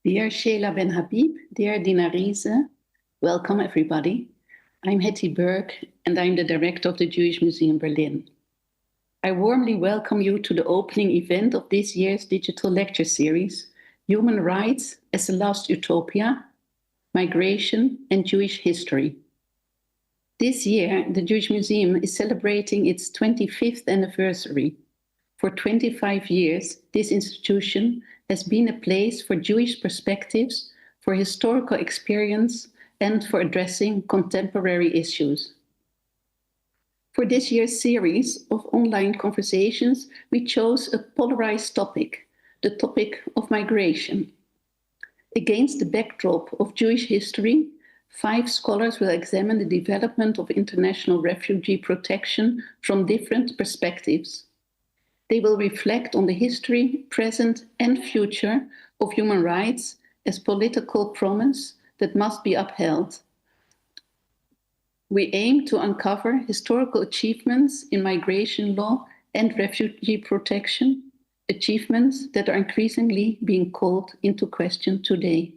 Dear Seyla Benhabib, dear Dinah Riese, welcome everybody. I'm Hetty Berg and I'm the director of the Jewish Museum Berlin. I warmly welcome you to the opening event of this year's digital lecture series, Human Rights as the Last Utopia, Migration and Jewish History. This year, the Jewish Museum is celebrating its 25th anniversary. For 25 years, this institution has been a place for Jewish perspectives, for historical experience, and for addressing contemporary issues. For this year's series of online conversations, we chose a polarized topic, the topic of migration. Against the backdrop of Jewish history, 5 scholars will examine the development of international refugee protection from different perspectives. They will reflect on the history, present, and future of human rights as political promise that must be upheld. We aim to uncover historical achievements in migration law and refugee protection, achievements that are increasingly being called into question today.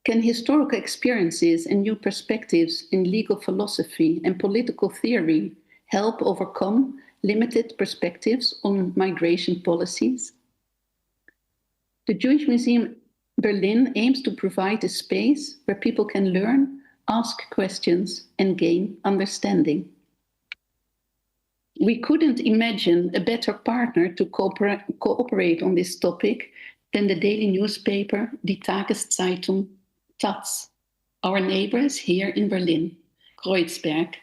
Can historical experiences and new perspectives in legal philosophy and political theory help overcome limited perspectives on migration policies? The Jewish Museum Berlin aims to provide a space where people can learn, ask questions, and gain understanding. We couldn't imagine a better partner to cooperate on this topic than the daily newspaper Die Tageszeitung Taz, our neighbors here in Berlin, Kreuzberg,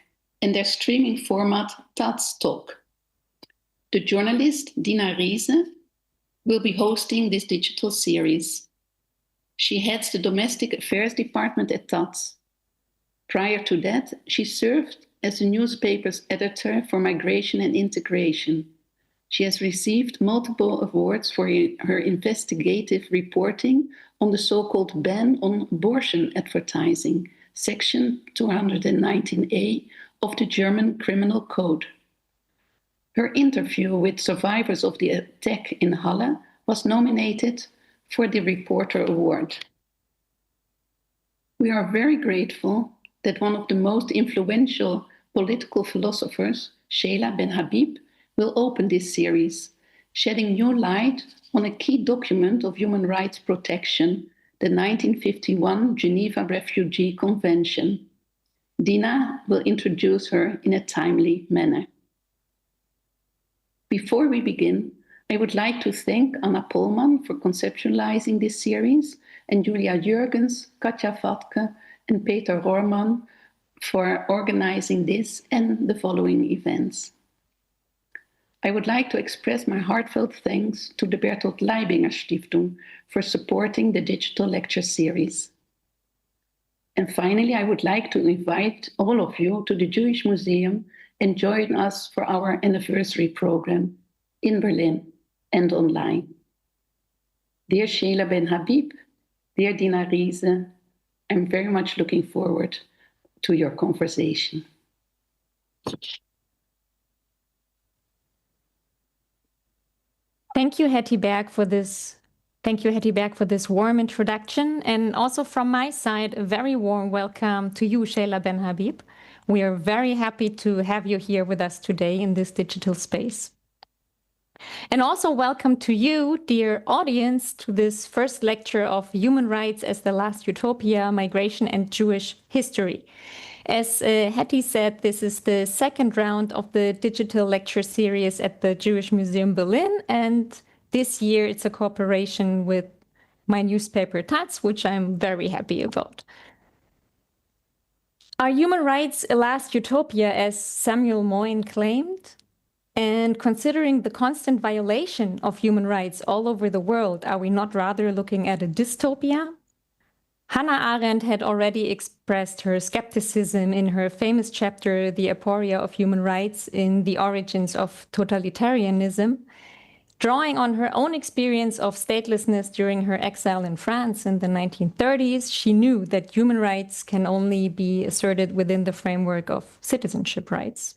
and their streaming format Taz Talk. The journalist Dinah Riese will be hosting this digital series. She heads the Domestic Affairs Department at Taz. Prior to that, she served as the newspaper's editor for migration and integration. She has received multiple awards for her investigative reporting on the so-called ban on abortion advertising, Section 219A of the German Criminal Code. Her interview with survivors of the attack in Halle was nominated for the Reporter Award. We are very grateful that one of the most influential political philosophers, Seyla Benhabib, will open this series, shedding new light on a key document of human rights protection, the 1951 Geneva Refugee Convention. Dinah will introduce her in a timely manner. Before we begin, I would like to thank Anna Pohlmann for conceptualizing this series, and Julia Jürgens, Katja Vatke, and Peter Rohrmann for organizing this and the following events. I would like to express my heartfelt thanks to the Bertolt Leibinger Stiftung for supporting the digital lecture series. And finally, I would like to invite all of you to the Jewish Museum and join us for our anniversary program in Berlin and online. Dear Seyla Benhabib, dear Dinah Riese, I'm very much looking forward to your conversation. Thank you, Hetty Berg, for this. Thank you, Hetty Berg, for this warm introduction. And also from my side, a very warm welcome to you, Seyla Benhabib. We are very happy to have you here with us today in this digital space. And also welcome to you, dear audience, to this first lecture of Human Rights as the Last Utopia, Migration and Jewish History. As Hetty said, this is the second round of the digital lecture series at the Jewish Museum Berlin, and this year it's a cooperation with my newspaper Taz, which I'm very happy about. Are human rights a last utopia, as Samuel Moyn claimed? And considering the constant violation of human rights all over the world, are we not rather looking at a dystopia? Hannah Arendt had already expressed her skepticism in her famous chapter, The Aporia of Human Rights in The Origins of Totalitarianism. Drawing on her own experience of statelessness during her exile in France in the 1930s, she knew that human rights can only be asserted within the framework of citizenship rights.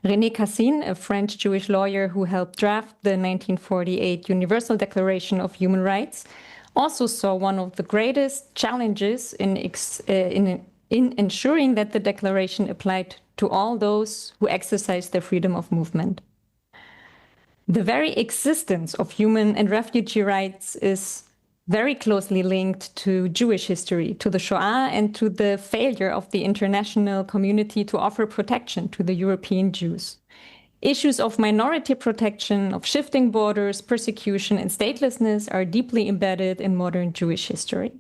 René Cassin, a French Jewish lawyer who helped draft the 1948 Universal Declaration of Human Rights, also saw one of the greatest challenges in ensuring that the declaration applied to all those who exercise their freedom of movement. The very existence of human and refugee rights is very closely linked to Jewish history, to the Shoah, and to the failure of the international community to offer protection to the European Jews. Issues of minority protection, of shifting borders, persecution, and statelessness are deeply embedded in modern Jewish history.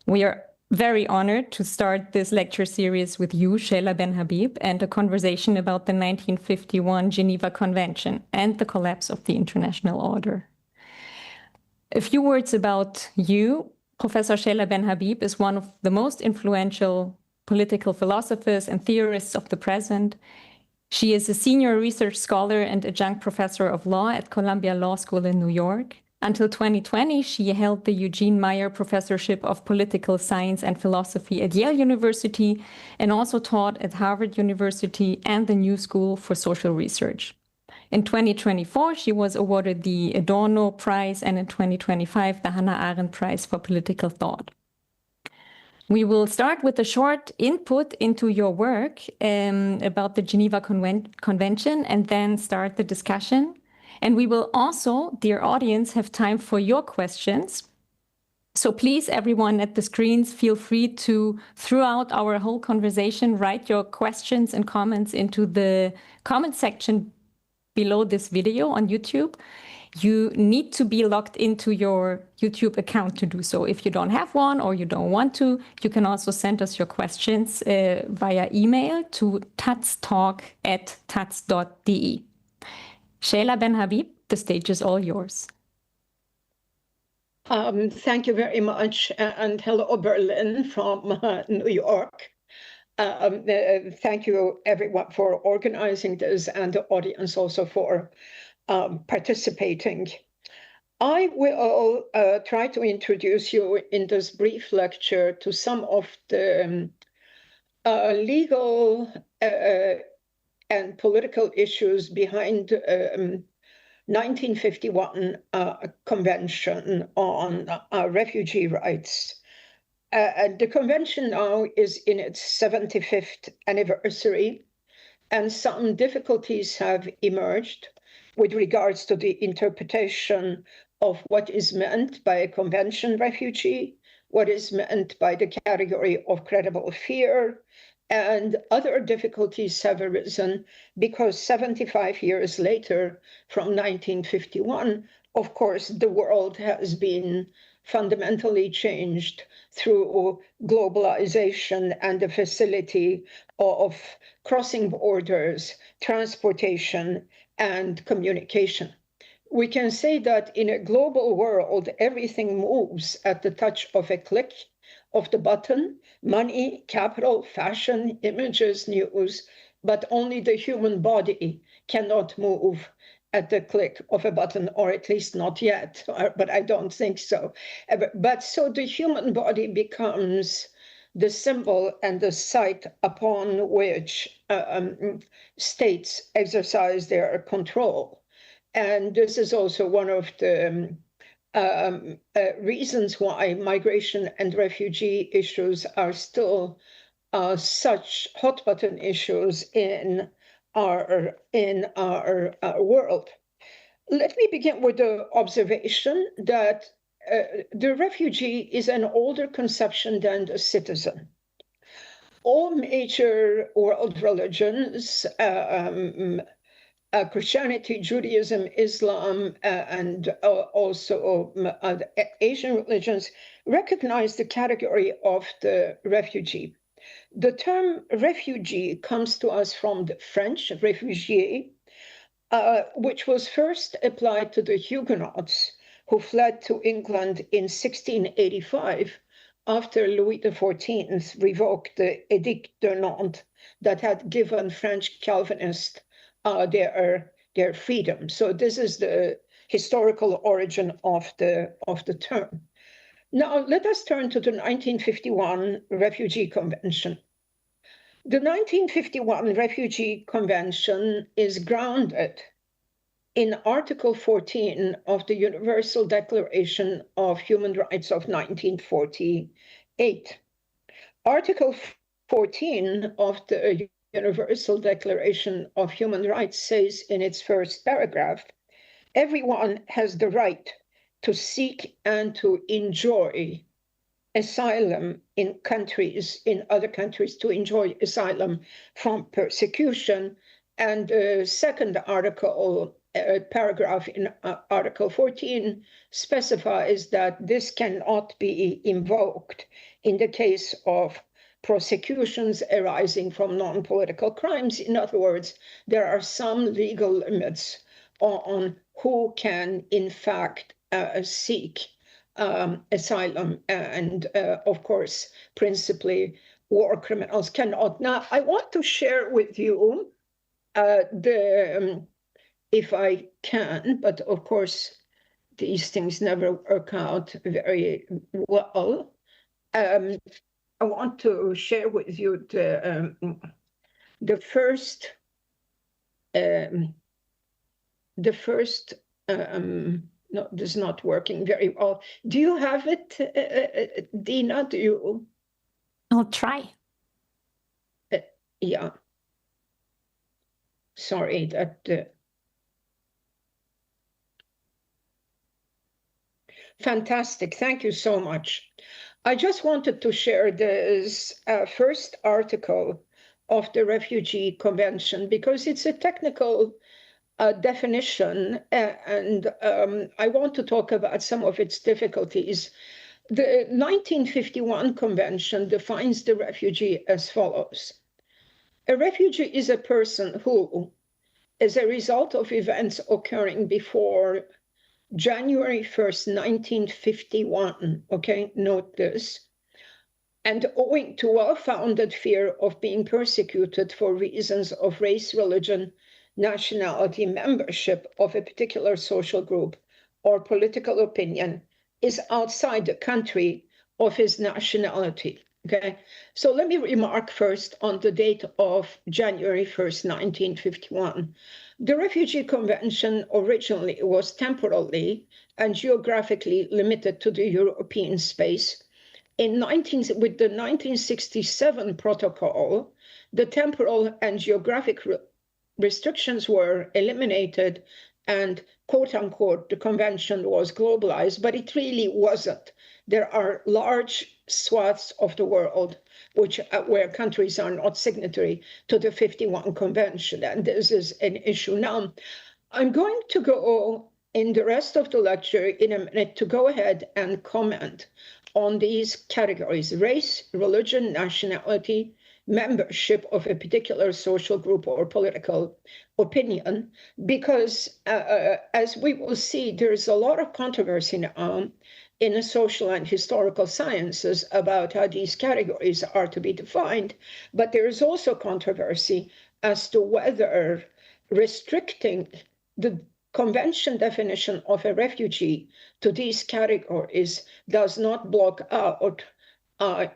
We are very honored to start this lecture series with you, Seyla Benhabib, and a conversation about the 1951 Geneva Convention and the collapse of the international order. A few words about you. Professor Seyla Benhabib is one of the most influential political philosophers and theorists of the present. She is a senior research scholar and adjunct professor of law at Columbia Law School in New York. Until 2020, she held the Eugene Meyer Professorship of Political Science and Philosophy at Yale University and also taught at Harvard University and the New School for Social Research. In 2024, she was awarded the Adorno Prize, and in 2025, the Hannah Arendt Prize for Political Thought. We will start with a short input into your work about the Geneva Convention and then start the discussion. And we will also, dear audience, have time for your questions. So please, everyone at the screens, feel free to, throughout our whole conversation, write your questions and comments into the comment section below this video on YouTube. You need to be logged into your YouTube account to do so. If you don't have one or you don't want to, you can also send us your questions via email to tatstalk@tats.de. Seyla Benhabib, the stage is all yours. Thank you very much, and hello, Berlin from New York. Thank you, everyone, for organizing this, and the audience also for participating. I will try to introduce you in this brief lecture to some of the legal and political issues behind 1951 Convention on refugee rights. The convention now is in its 75th anniversary, and some difficulties have emerged with regards to the interpretation of what is meant by a convention refugee, what is meant by the category of credible fear, and other difficulties have arisen because 75 years later, from 1951, of course, the world has been fundamentally changed through globalization and the facility of crossing borders, transportation, and communication. We can say that in a global world, everything moves at the touch of a click of the button: money, capital, fashion, images, news, but only the human body cannot move at the click of a button, or at least not yet, but I don't think so. But so the human body becomes the symbol and the site upon which states exercise their control. And this is also one of the reasons why migration and refugee issues are still such hot button issues in our world. Let me begin with the observation that the refugee is an older conception than the citizen. All major world religions, Christianity, Judaism, Islam, and also Asian religions, recognize the category of the refugee. The term refugee comes to us from the French refugee, which was first applied to the Huguenots who fled to England in 1685 after Louis XIV revoked the Edict de Nantes that had given French Calvinists their freedom. So this is the historical origin of the term. Now let us turn to the 1951 Refugee Convention. The 1951 Refugee Convention is grounded in Article 14 of the Universal Declaration of Human Rights of 1948. Article 14 of the Universal Declaration of Human Rights says in its first paragraph, everyone has the right to seek and to enjoy asylum in other countries, to enjoy asylum from persecution. And the second article, paragraph in Article 14 specifies that this cannot be invoked in the case of prosecutions arising from non-political crimes. In other words, there are some legal limits on who can, in fact, seek asylum, and of course, principally war criminals cannot. Now, I want to share with you if I can, but of course, these things never work out very well. I want to share with you the first no, this is not working very well. Do you have it, Dinah? Do you? I'll try. Yeah. Sorry that. Fantastic. Thank you so much. I just wanted to share this first article of the Refugee Convention because it's a technical definition, and I want to talk about some of its difficulties. The 1951 Convention defines the refugee as follows. A refugee is a person who, as a result of events occurring before January 1st, 1951, okay, note this, and owing to well-founded fear of being persecuted for reasons of race, religion, nationality, membership of a particular social group, or political opinion, is outside the country of his nationality. Okay, so let me remark first on the date of January 1st, 1951. The Refugee Convention originally was temporally and geographically limited to the European space. With the 1967 protocol, the temporal and geographic restrictions were eliminated and, quote unquote, the convention was globalized, but it really wasn't. There are large swaths of the world where countries are not signatory to the 51 convention, and this is an issue. Now, I'm going to go in the rest of the lecture in a minute to go ahead and comment on these categories: race, religion, nationality, membership of a particular social group or political opinion, because as we will see, there's a lot of controversy now in the social and historical sciences about how these categories are to be defined, but there is also controversy as to whether restricting the convention definition of a refugee to these categories does not block out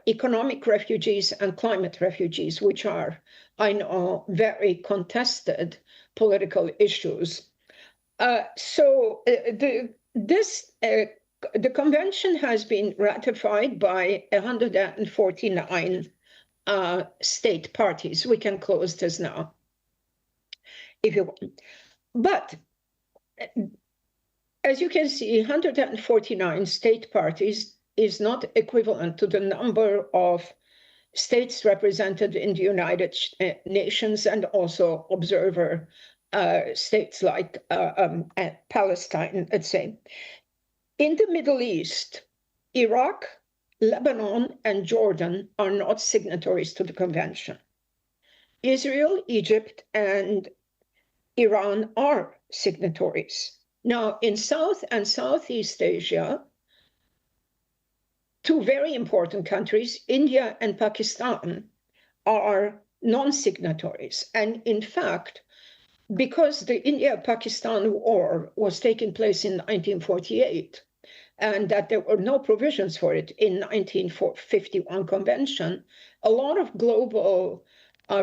economic refugees and climate refugees, which are, I know, very contested political issues. The convention has been ratified by 149 state parties. We can close this now, if you want. But as you can see, 149 state parties is not equivalent to the number of states represented in the United Nations and also observer states like Palestine, let's say. In the Middle East, Iraq, Lebanon, and Jordan are not signatories to the convention. Israel, Egypt, and Iran are signatories. Now, in South and Southeast Asia, two very important countries, India and Pakistan, are non-signatories. And in fact, because the India-Pakistan war was taking place in 1948, and that there were no provisions for it in 1951 convention, a lot of global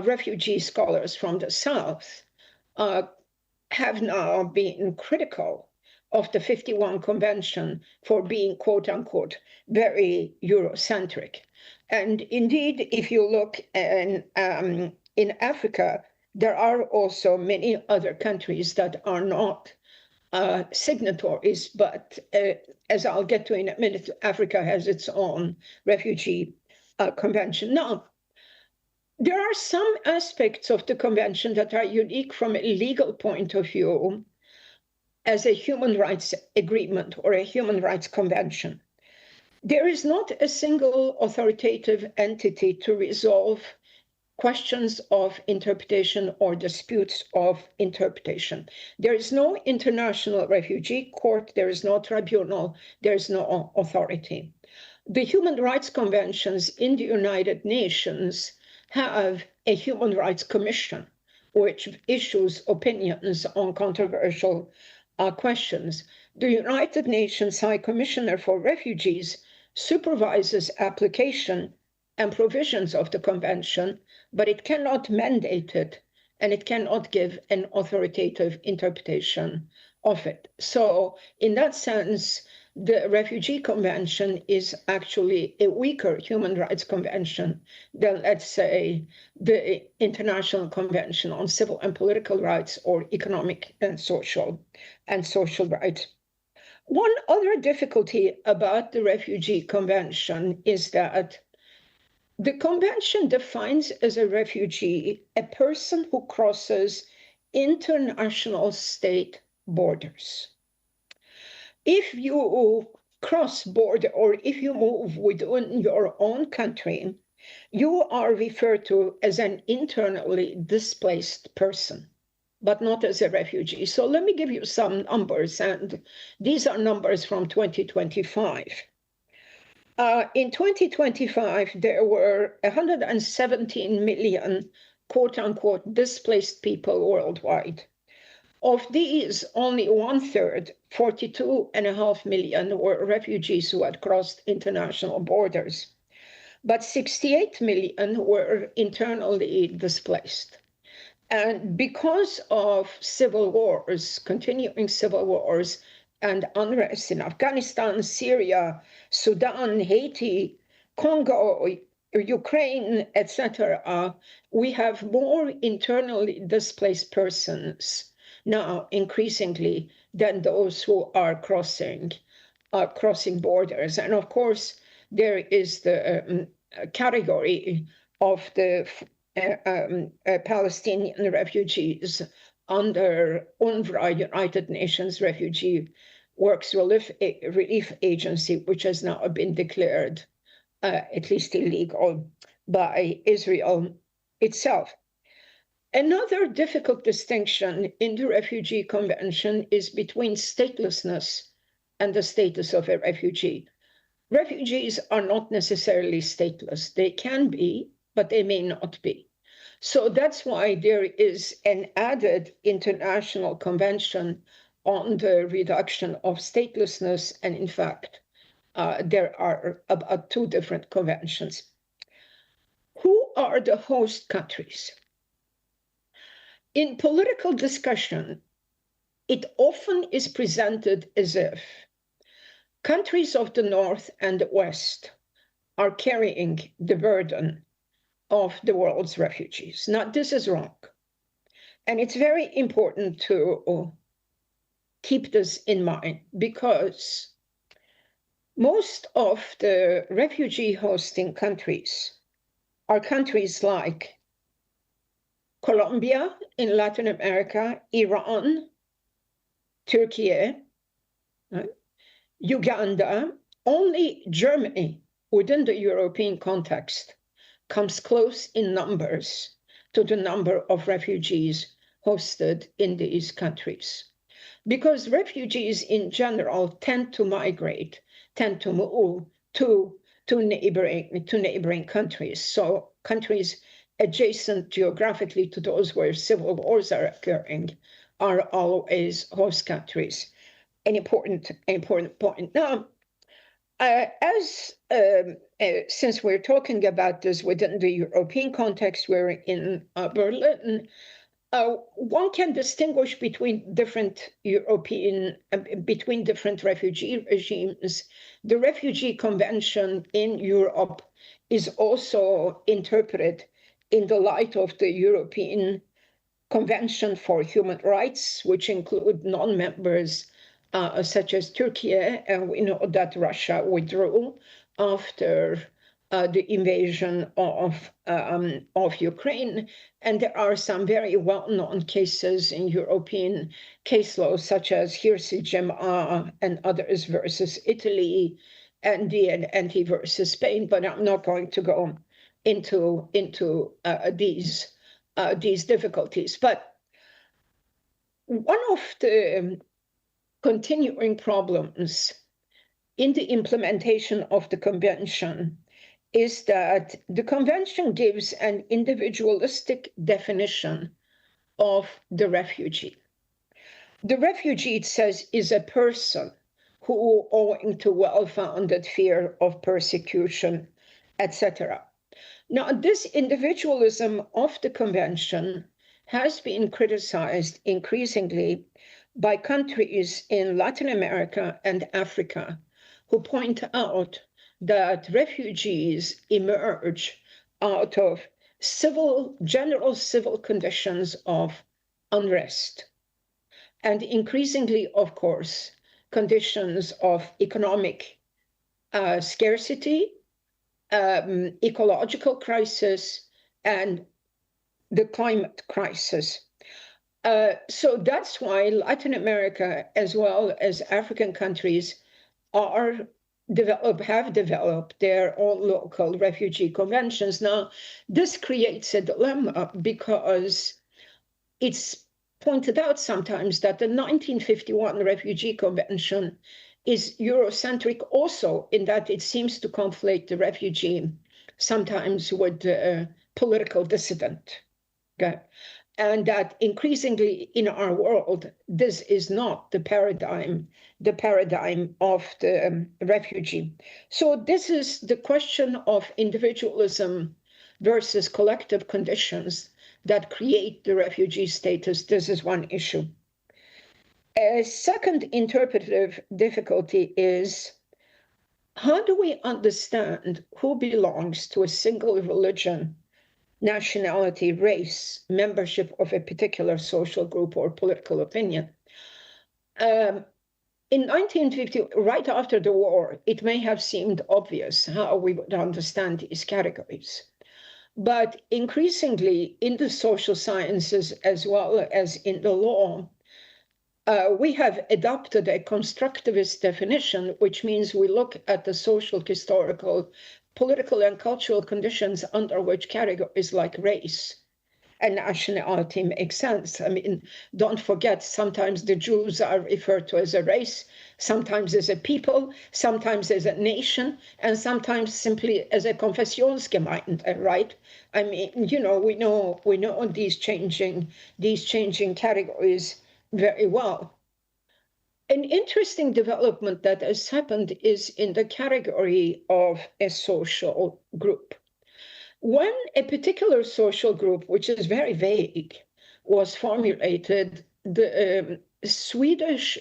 refugee scholars from the South have now been critical of the 51 Convention for being, quote unquote, very Eurocentric. And indeed, if you look in Africa, there are also many other countries that are not signatories, but as I'll get to in a minute, Africa has its own refugee convention. Now, there are some aspects of the convention that are unique from a legal point of view as a human rights agreement or a human rights convention. There is not a single authoritative entity to resolve questions of interpretation or disputes of interpretation. There is no international refugee court, there is no tribunal, there is no authority. The human rights conventions in the United Nations have a human rights commission, which issues opinions on controversial questions. The United Nations High Commissioner for Refugees supervises application and provisions of the convention, but it cannot mandate it, and it cannot give an authoritative interpretation of it. So in that sense, the Refugee Convention is actually a weaker human rights convention than, let's say, the International Convention on Civil and Political Rights or Economic and Social rights. One other difficulty about the Refugee Convention is that the convention defines as a refugee a person who crosses international state borders. If you cross border or if you move within your own country, you are referred to as an internally displaced person, but not as a refugee. So let me give you some numbers, and these are numbers from 2025. In 2025, there were 117 million, quote unquote, displaced people worldwide. Of these, only 1/3, 42.5 million, were refugees who had crossed international borders, but 68 million were internally displaced. And because of civil wars, continuing civil wars, and unrest in Afghanistan, Syria, Sudan, Haiti, Congo, Ukraine, etc., we have more internally displaced persons now increasingly than those who are crossing borders. And of course, there is the category of the Palestinian refugees under UNRWA, United Nations Refugee Works Relief Agency, which has now been declared at least illegal by Israel itself. Another difficult distinction in the Refugee Convention is between statelessness and the status of a refugee. Refugees are not necessarily stateless. They can be, but they may not be. So that's why there is an added international convention on the reduction of statelessness. And in fact, there are about 2 different conventions. Who are the host countries? In political discussion, it often is presented as if countries of the North and the West are carrying the burden of the world's refugees. Now, this is wrong. And it's very important to keep this in mind, because most of the refugee hosting countries are countries like Colombia in Latin America, Iran, Turkey, Uganda. Only Germany within the European context comes close in numbers to the number of refugees hosted in these countries. Because refugees in general tend to migrate, tend to move to neighboring countries. So countries adjacent geographically to those where civil wars are occurring are always host countries. An important point. Now, since we're talking about this within the European context, we're in Berlin, one can distinguish between different refugee regimes. The Refugee Convention in Europe is also interpreted in the light of the European Convention for Human Rights, which include non-members such as Turkey, and we know that Russia withdrew after the invasion of Ukraine. And there are some very well-known cases in European case law, such as Hirsi Cema and others versus Italy, and DNT versus Spain. But I'm not going to go into these difficulties. But one of the continuing problems in the implementation of the convention is that the convention gives an individualistic definition of the refugee. The refugee, it says, is a person who, owing to well-founded fear of persecution, etc. Now, this individualism of the convention has been criticized increasingly by countries in Latin America and Africa, who point out that refugees emerge out of general civil conditions of unrest, and increasingly, of course, conditions of economic scarcity, ecological crisis, and the climate crisis. So that's why Latin America, as well as African countries, have developed their own local refugee conventions. Now, this creates a dilemma because it's pointed out sometimes that the 1951 Refugee Convention is Eurocentric also, in that it seems to conflate the refugee sometimes with the political dissident. Okay? And that increasingly in our world, this is not the paradigm of the refugee. So this is the question of individualism versus collective conditions that create the refugee status. This is one issue. A second interpretive difficulty is, how do we understand who belongs to a single religion, nationality, race, membership of a particular social group or political opinion? In 1950, right after the war, it may have seemed obvious how we would understand these categories. But increasingly in the social sciences as well as in the law, we have adopted a constructivist definition, which means we look at the social, historical, political, and cultural conditions under which categories like race and nationality make sense. I mean, don't forget, sometimes the Jews are referred to as a race, sometimes as a people, sometimes as a nation, and sometimes simply as a Konfessionsgemeinde, right? I mean, you know, we know these changing categories very well. An interesting development that has happened is in the category of a social group. When a particular social group, which is very vague, was formulated, the Swedish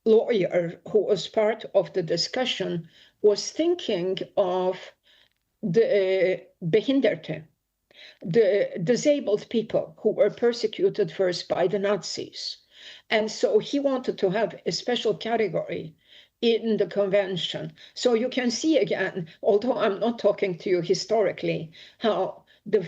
lawyer who was part of the discussion was thinking of the behinderte, the disabled people who were persecuted first by the Nazis. And so he wanted to have a special category in the convention. So you can see again, although I'm not talking to you historically, how the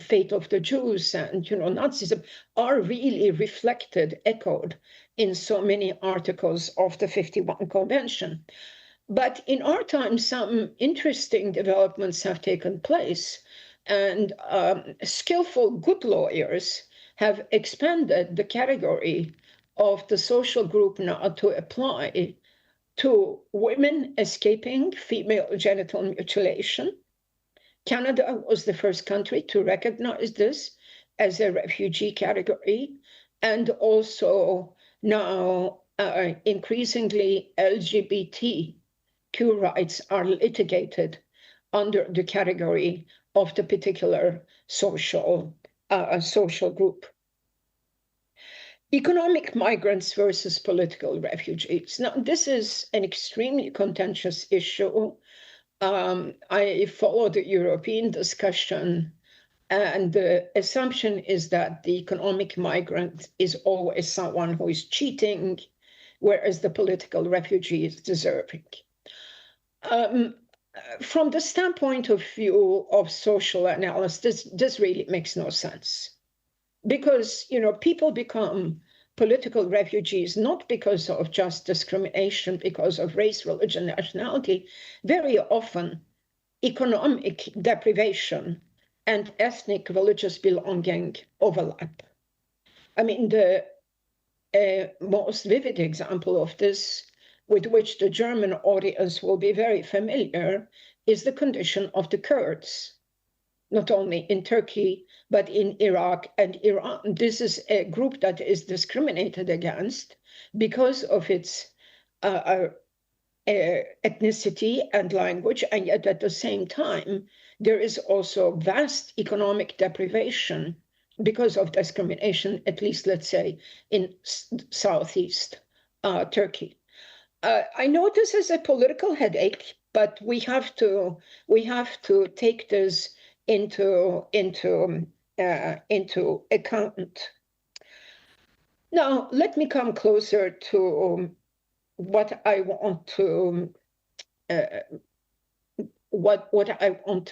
fate of the Jews and Nazism are really reflected, echoed in so many articles of the 51 Convention. But in our time, some interesting developments have taken place, and skillful, good lawyers have expanded the category of the social group now to apply to women escaping female genital mutilation. Canada was the first country to recognize this as a refugee category, and also now increasingly LGBTQ rights are litigated under the category of the particular social group. Economic migrants versus political refugees. Now, this is an extremely contentious issue. I follow the European discussion, and the assumption is that the economic migrant is always someone who is cheating, whereas the political refugee is deserving. From the standpoint of view of social analysis, this really makes no sense. Because, people become political refugees not because of just discrimination, because of race, religion, nationality. Very often, economic deprivation and ethnic religious belonging overlap. I mean, the most vivid example of this, with which the German audience will be very familiar, is the condition of the Kurds, not only in Turkey, but in Iraq and Iran. This is a group that is discriminated against because of its ethnicity and language, and yet at the same time, there is also vast economic deprivation because of discrimination, at least, let's say, in southeast Turkey. I know this is a political headache, but we have to take this into account. Now, let me come closer to what I want to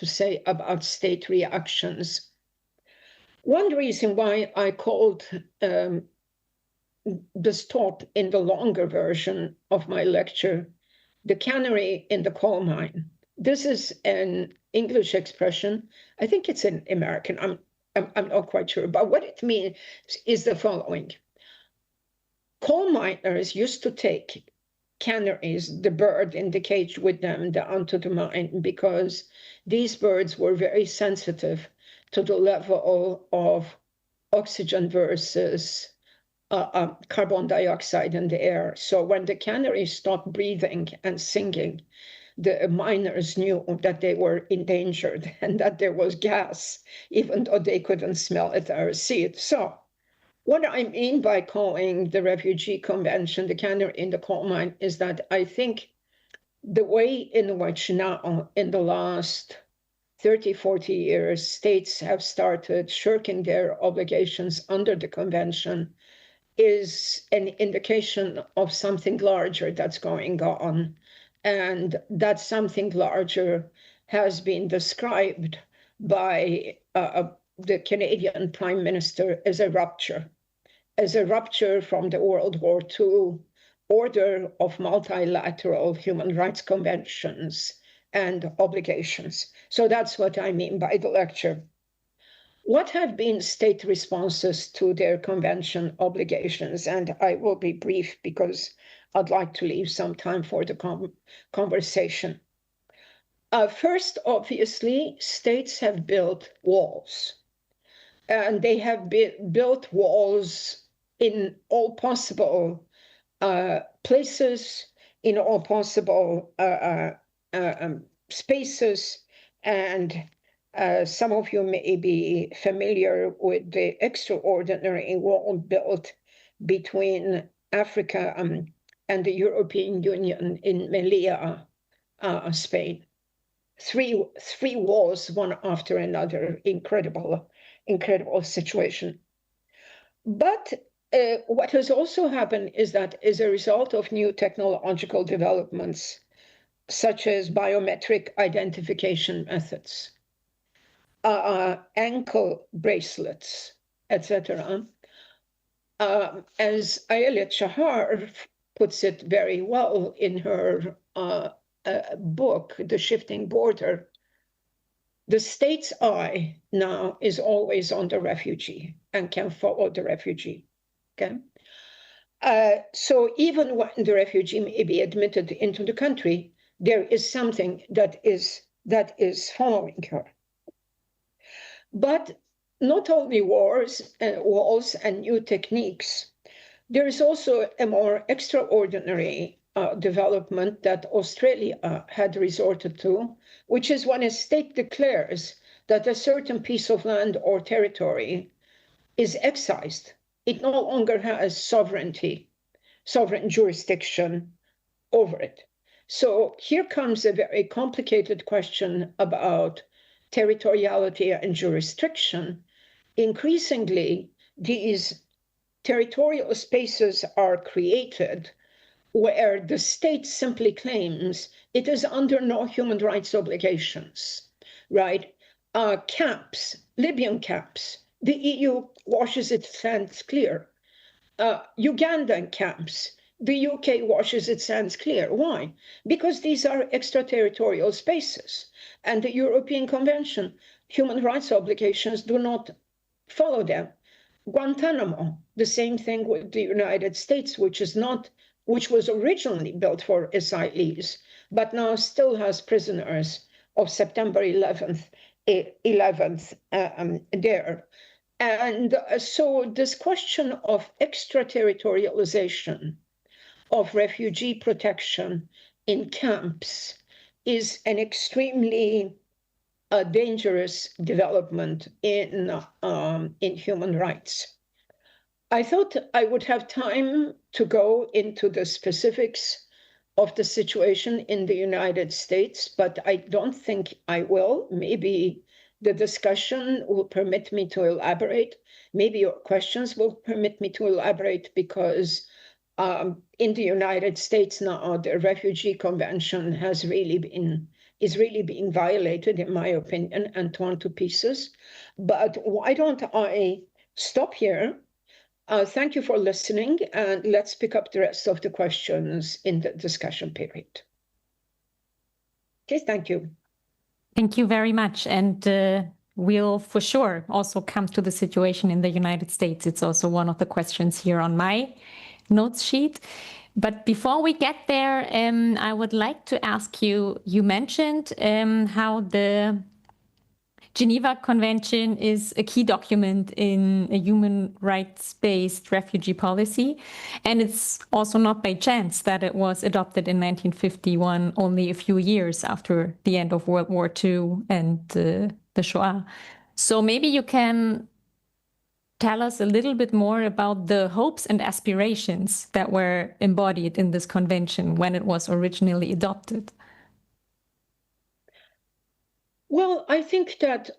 say about state reactions. One reason why I called this talk in the longer version of my lecture, "The Canary in the Coal Mine." This is an English expression. I think it's an American. I'm not quite sure. But what it means is the following. Coal miners used to take canaries, the bird in the cage with them, down to the mine, because these birds were very sensitive to the level of oxygen versus carbon dioxide in the air. So when the canaries stopped breathing and singing, the miners knew that they were endangered and that there was gas, even though they couldn't smell it or see it. So what I mean by calling the Refugee Convention the canary in the coal mine is that I think the way in which now, in the last 30, 40 years, states have started shirking their obligations under the convention is an indication of something larger that's going on. And that something larger has been described by the Canadian Prime Minister as a rupture from the World War II order of multilateral human rights conventions and obligations. So that's what I mean by the lecture. What have been state responses to their convention obligations? And I will be brief because I'd like to leave some time for the conversation. First, obviously, states have built walls. And they have built walls in all possible places, in all possible spaces. And some of you may be familiar with the extraordinary wall built between Africa and the European Union in Melilla, Spain. Three walls, one after another. Incredible situation. But what has also happened is that as a result of new technological developments, such as biometric identification methods, ankle bracelets, etc., as Ayelet Shahar puts it very well in her book, The Shifting Border, the state's eye now is always on the refugee and can follow the refugee. Okay, so even when the refugee may be admitted into the country, there is something that is following her. But not only walls and new techniques, there is also a more extraordinary development that Australia had resorted to, which is when a state declares that a certain piece of land or territory is excised. It no longer has sovereign jurisdiction over it. So here comes a very complicated question about territoriality and jurisdiction. Increasingly, these territorial spaces are created where the state simply claims it is under no human rights obligations, right? Camps, Libyan camps, the EU washes its hands clear. Ugandan camps, the UK washes its hands clear. Why? Because these are extraterritorial spaces, and the European Convention, human rights obligations do not follow them. Guantanamo, the same thing with the United States, which was originally built for asylees, but now still has prisoners of September 11th there. And so this question of extraterritorialization of refugee protection in camps is an extremely dangerous development in human rights. I thought I would have time to go into the specifics of the situation in the United States, but I don't think I will. Maybe the discussion will permit me to elaborate. Maybe your questions will permit me to elaborate, because in the United States now, the Refugee Convention is really being violated, in my opinion, and torn to pieces. But why don't I stop here? Thank you for listening, and let's pick up the rest of the questions in the discussion period. Okay, thank you. Thank you very much. And we'll for sure also come to the situation in the United States. It's also one of the questions here on my notes sheet. But before we get there, I would like to ask you, you mentioned how the Geneva Convention is a key document in a human rights-based refugee policy. And it's also not by chance that it was adopted in 1951, only a few years after the end of World War II and the Shoah. So maybe you can tell us a little bit more about the hopes and aspirations that were embodied in this convention when it was originally adopted. Well, I think that,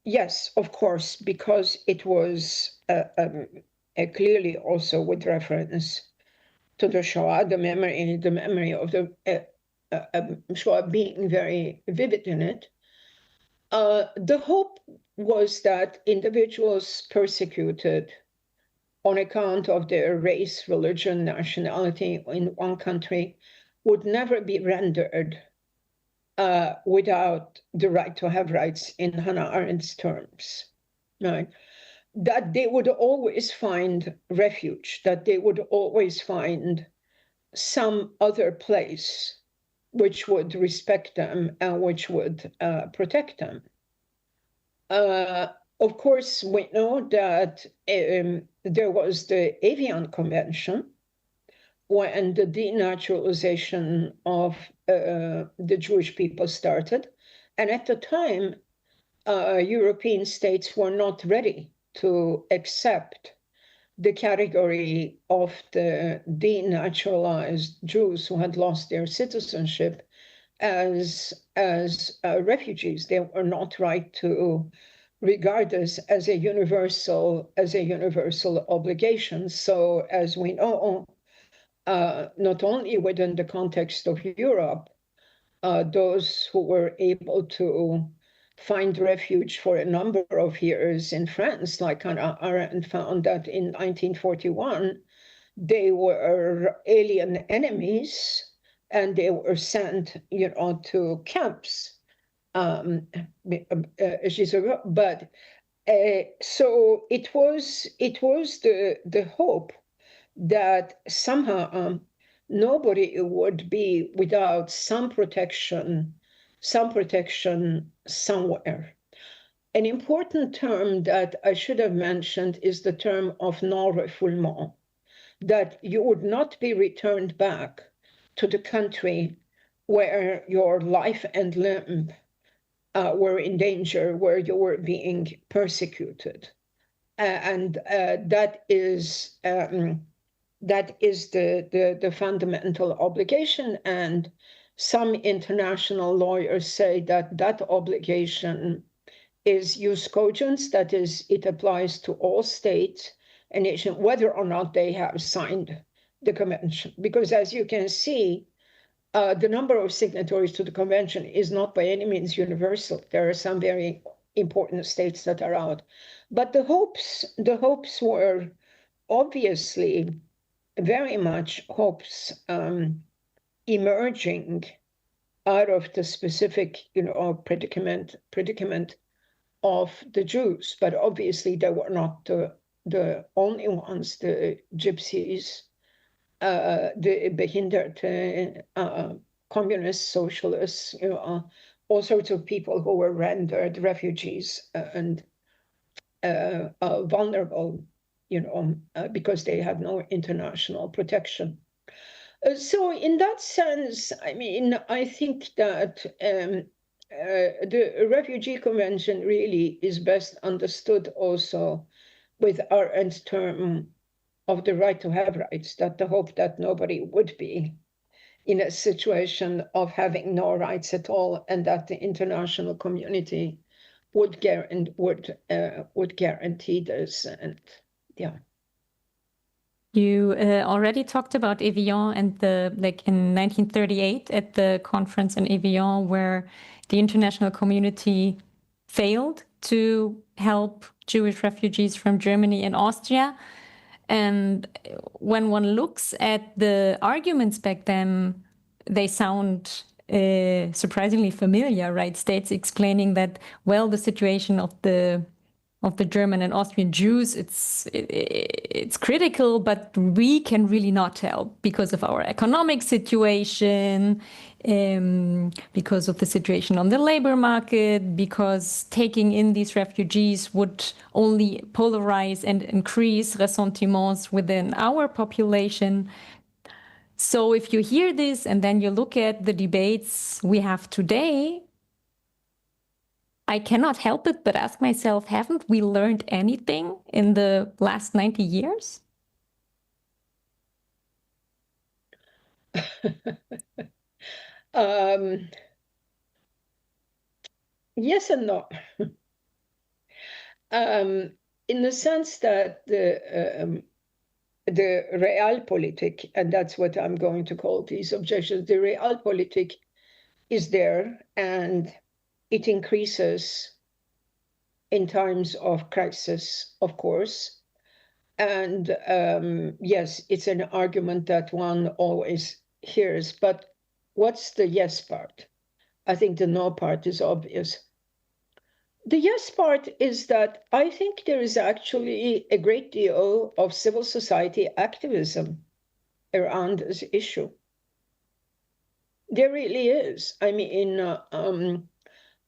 yes, of course, because it was clearly also with reference to the Shoah, the memory of the Shoah being very vivid in it. The hope was that individuals persecuted on account of their race, religion, nationality in one country would never be rendered without the right to have rights in Hannah Arendt's terms, right? That they would always find refuge, that they would always find some other place which would respect them and which would protect them. Of course, we know that there was the Avian Convention, when the denaturalization of the Jewish people started. And at the time, European states were not ready to accept the category of the denaturalized Jews who had lost their citizenship as refugees. They were not right to regard this as a universal obligation. So as we know, not only within the context of Europe, those who were able to find refuge for a number of years in France, like Hannah Arendt found that in 1941, they were alien enemies and they were sent, to camps. But so it was the hope that somehow nobody would be without some protection somewhere. An important term that I should have mentioned is the term of non-refoulement, that you would not be returned back to the country where your life and limb were in danger, where you were being persecuted. And that is the fundamental obligation. And some international lawyers say that that obligation is jus cogens, that is, it applies to all states and nations, whether or not they have signed the convention. Because as you can see, the number of signatories to the convention is not by any means universal. There are some very important states that are out. But the hopes were obviously very much hopes emerging out of the specific, predicament of the Jews. But obviously they were not the only ones. The gypsies, the behinderte, communists, socialists, all sorts of people who were rendered refugees and vulnerable, because they had no international protection. So in that sense, I mean, I think that the Refugee Convention really is best understood also with Arendt's term of the right to have rights, that the hope that nobody would be in a situation of having no rights at all, and that the international community would guarantee this. And yeah. You already talked about Evian and in 1938 at the conference in Evian, where the international community failed to help Jewish refugees from Germany and Austria. And when one looks at the arguments back then, they sound surprisingly familiar, right? States explaining that, well, the situation of the German and Austrian Jews, it's critical, but we can really not help because of our economic situation, because of the situation on the labor market, because taking in these refugees would only polarize and increase ressentiments within our population. So if you hear this and then you look at the debates we have today, I cannot help it but ask myself, haven't we learned anything in the last 90 years? Yes and no. In the sense that the realpolitik, and that's what I'm going to call these objections, the realpolitik is there, and it increases in times of crisis, of course. And yes, it's an argument that one always hears, but what's the yes part? I think the no part is obvious. The yes part is that I think there is actually a great deal of civil society activism around this issue. There really is. I mean,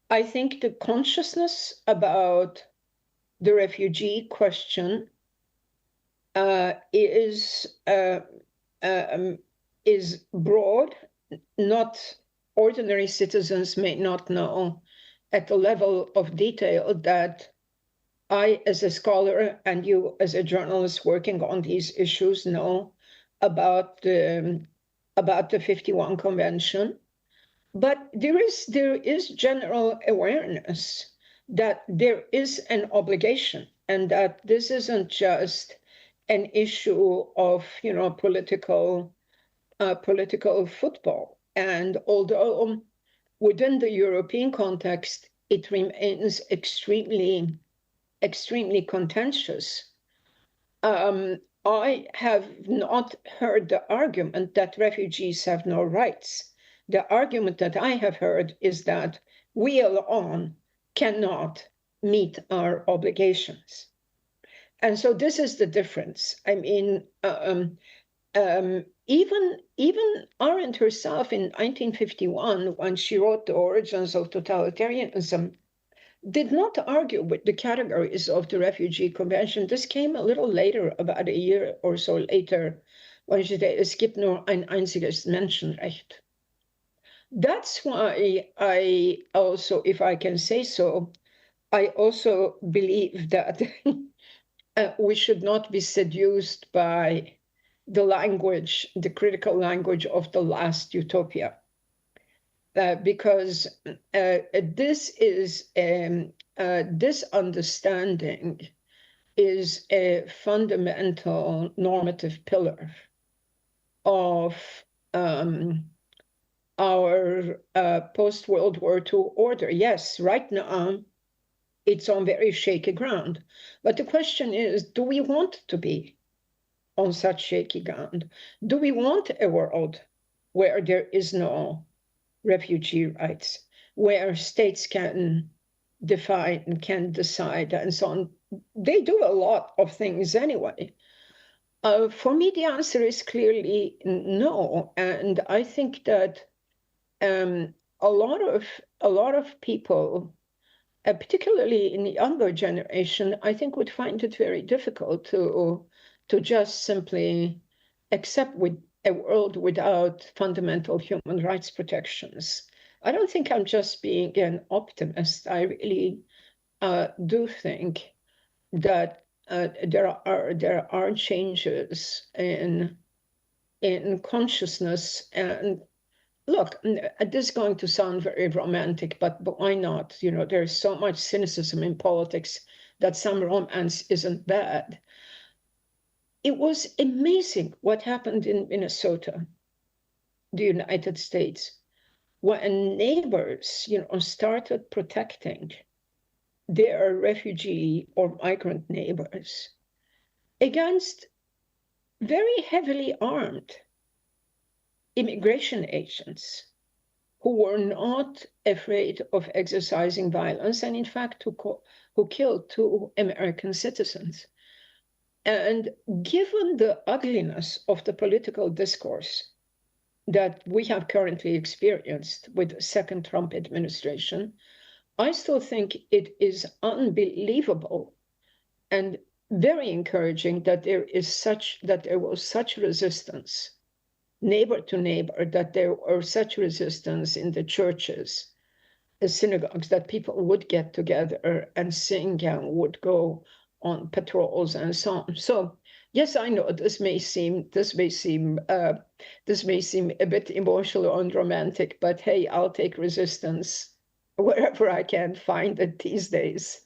I think the consciousness about the refugee question is broad. Not ordinary citizens may not know at the level of detail that I, as a scholar, and you, as a journalist working on these issues, know about the 51 Convention. But there is general awareness that there is an obligation, and that this isn't just an issue of political football. And although within the European context it remains extremely contentious, I have not heard the argument that refugees have no rights. The argument that I have heard is that we alone cannot meet our obligations. And so this is the difference. I mean, even Arendt herself in 1951, when she wrote The Origins of Totalitarianism, did not argue with the categories of the Refugee Convention. This came a little later, about a year or so later, when she said, es gibt nur ein einziges Menschenrecht. That's why I also, if I can say so, I also believe that we should not be seduced by the language, the critical language of the Last Utopia. Because this understanding is a fundamental normative pillar of our post-World War II order. Yes, right now it's on very shaky ground. But the question is, do we want to be on such shaky ground? Do we want a world where there is no refugee rights, where states can define and can decide and so on? They do a lot of things anyway. For me, the answer is clearly no. And I think that a lot of people, particularly in the younger generation, I think would find it very difficult to just simply accept with a world without fundamental human rights protections. I don't think I'm just being an optimist. I really do think that there are changes in consciousness. And look, this is going to sound very romantic, but why not? You know, there's so much cynicism in politics that some romance isn't bad. It was amazing what happened in Minnesota, the United States, when neighbors, started protecting their refugee or migrant neighbors against very heavily armed immigration agents who were not afraid of exercising violence, and in fact who killed 2 American citizens. And given the ugliness of the political discourse that we have currently experienced with the second Trump administration, I still think it is unbelievable and very encouraging that there was such resistance, neighbor to neighbor, that there was such resistance in the churches, the synagogues, that people would get together and sing and would go on patrols and so on. So yes, I know this may seem a bit emotional and romantic, but hey, I'll take resistance wherever I can find it these days.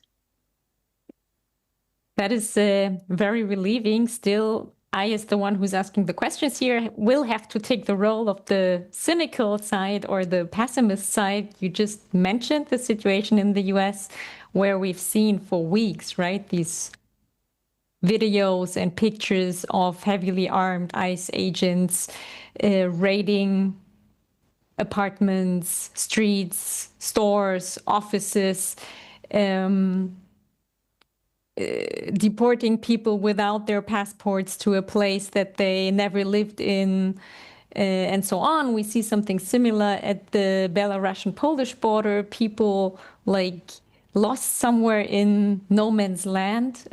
That is very relieving. Still, I, as the one who's asking the questions here, will have to take the role of the cynical side or the pessimist side. You just mentioned the situation in the US, where we've seen for weeks, right, these videos and pictures of heavily armed ICE agents raiding apartments, streets, stores, offices, deporting people without their passports to a place that they never lived in, and so on. We see something similar at the Belarusian-Polish border. People like lost somewhere in no man's land.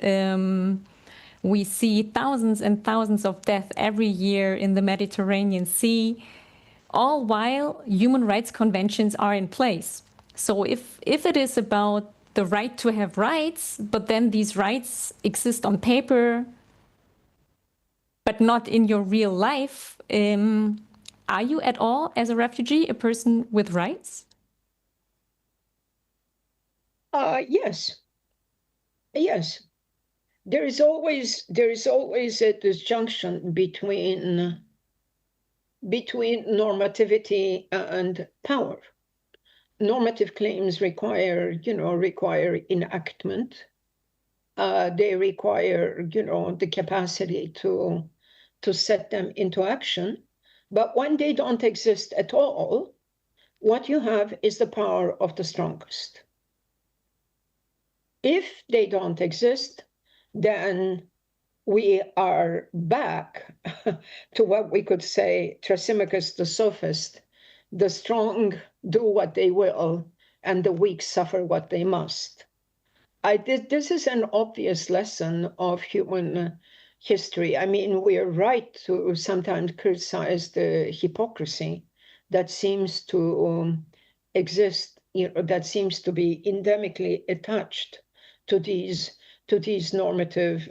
We see thousands and thousands of deaths every year in the Mediterranean Sea, all while human rights conventions are in place. So if it is about the right to have rights, but then these rights exist on paper, but not in your real life, are you at all, as a refugee, a person with rights? Yes. Yes. There is always a disjunction between normativity and power. Normative claims require enactment. They require, the capacity to set them into action. But when they don't exist at all, what you have is the power of the strongest. If they don't exist, then we are back to what we could say, Thrasymachus the sophist: the strong do what they will, and the weak suffer what they must. This is an obvious lesson of human history. I mean, we're right to sometimes criticize the that seems to exist, that seems to be endemically attached to these normative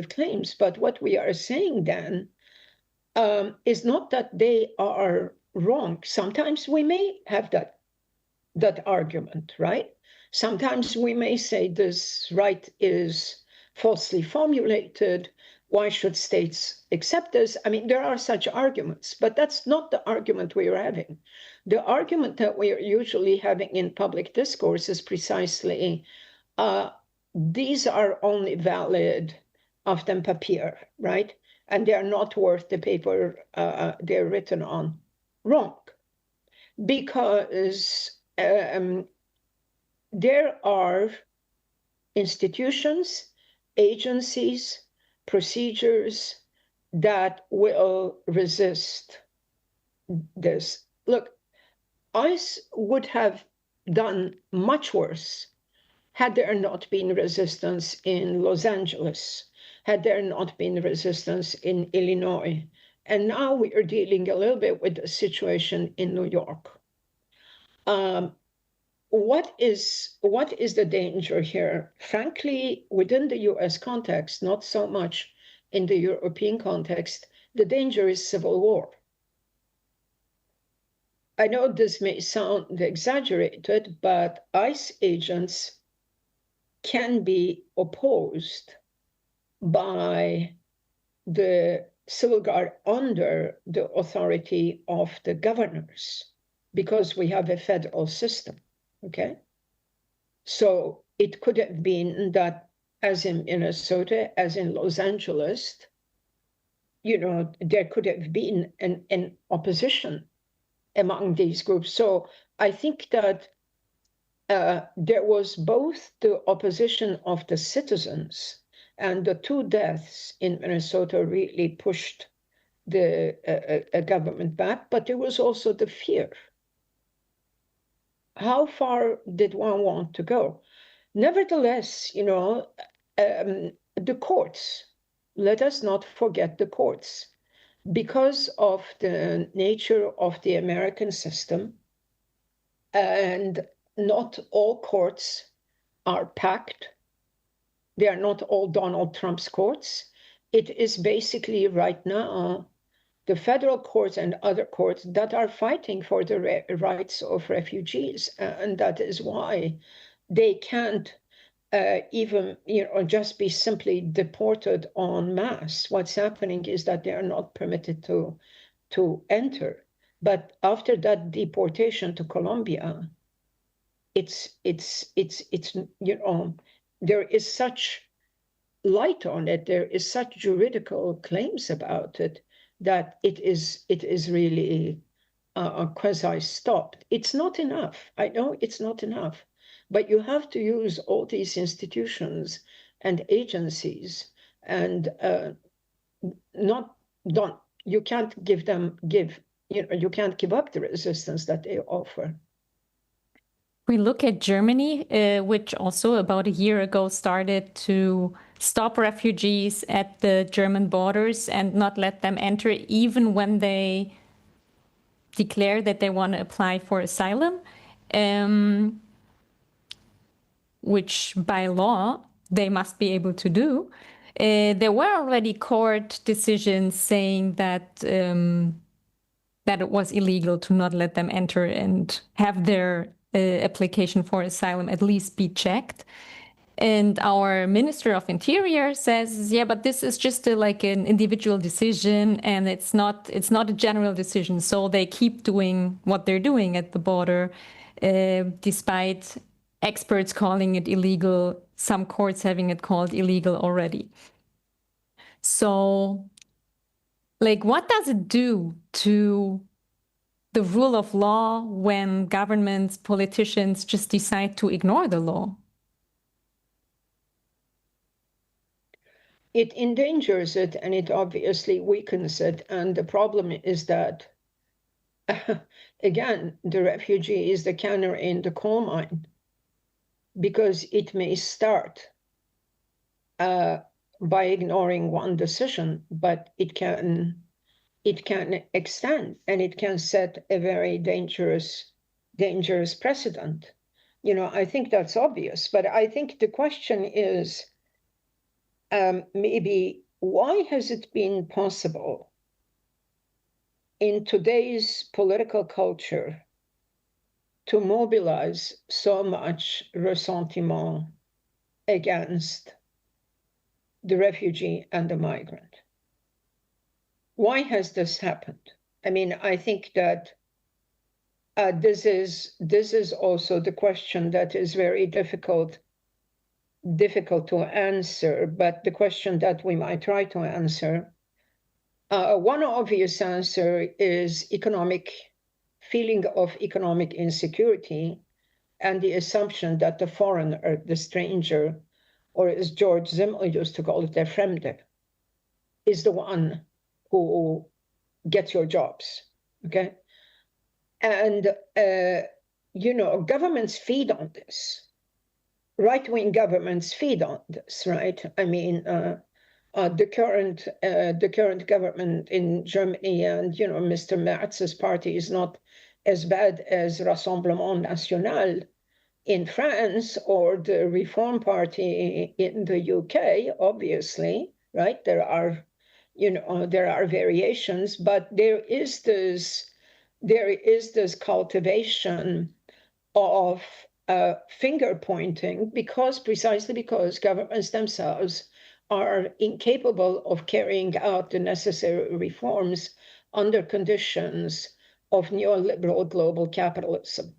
claims. But what we are saying then is not that they are wrong. Sometimes we may have that argument, right? Sometimes we may say this right is falsely formulated. Why should states accept this? I mean, there are such arguments, but that's not the argument we are having. The argument that we are usually having in public discourse is precisely these are only valid auf dem Papier, right? And they are not worth the paper they're written on. Wrong. Because there are institutions, agencies, procedures that will resist this. Look, ICE would have done much worse had there not been resistance in Los Angeles, had there not been resistance in Illinois. And now we are dealing a little bit with the situation in New York. What is the danger here? Frankly, within the US context, not so much in the European context, the danger is civil war. I know this may sound exaggerated, but ICE agents can be opposed by the civil guard under the authority of the governors, because we have a federal system, okay? So it could have been that, as in Minnesota, as in Los Angeles, there could have been an opposition among these groups. So I think that there was both the opposition of the citizens, and the 2 deaths in Minnesota really pushed the government back, but there was also the fear. How far did one want to go? Nevertheless, the courts, let us not forget the courts. Because of the nature of the American system, and not all courts are packed. They are not all Donald Trump's courts. It is basically right now the federal courts and other courts that are fighting for the rights of refugees. And that is why they can't even just be simply deported en masse. What's happening is that they are not permitted to enter. But after that deportation to Colombia, it's there is such light on it, there is such juridical claims about it, that it is really quasi-stopped. It's not enough. I know it's not enough, but you have to use all these institutions and agencies, and you can't you can't give up the resistance that they offer. We look at Germany, which also about a year ago started to stop refugees at the German borders and not let them enter, even when they declare that they want to apply for asylum, which by law they must be able to do. There were already court decisions saying that that it was illegal to not let them enter and have their application for asylum at least be checked. And our Minister of Interior says, yeah, but this is just like an individual decision, and it's not a general decision. So they keep doing what they're doing at the border, despite experts calling it illegal, some courts having it called illegal already. So, like, what does it do to the rule of law when governments, politicians just decide to ignore the law? It endangers it, and it obviously weakens it. And the problem is that, again, the refugee is the canary in the coal mine, because it may start by ignoring one decision, but it can it can extend and it can set a very dangerous precedent. I think that's obvious, but I think the question is maybe why has it been possible in today's political culture to mobilize so much ressentiment against the refugee and the migrant? Why has this happened? I mean, I think that this is also the question that is very difficult to answer, but the question that we might try to answer. One obvious answer is feeling of economic insecurity and the assumption that the foreigner, the stranger, or as George Simmel used to call it, der Fremde, is the one who gets your jobs, okay? And, governments feed on this. Right-wing governments feed on this, right? I mean, the current government in Germany and, Mr. Merz's party is not as bad as Rassemblement National in France or the Reform Party in the UK, obviously, right? There are variations, but there is this cultivation of finger pointing precisely because governments themselves are incapable of carrying out the necessary reforms under conditions of neoliberal global capitalism.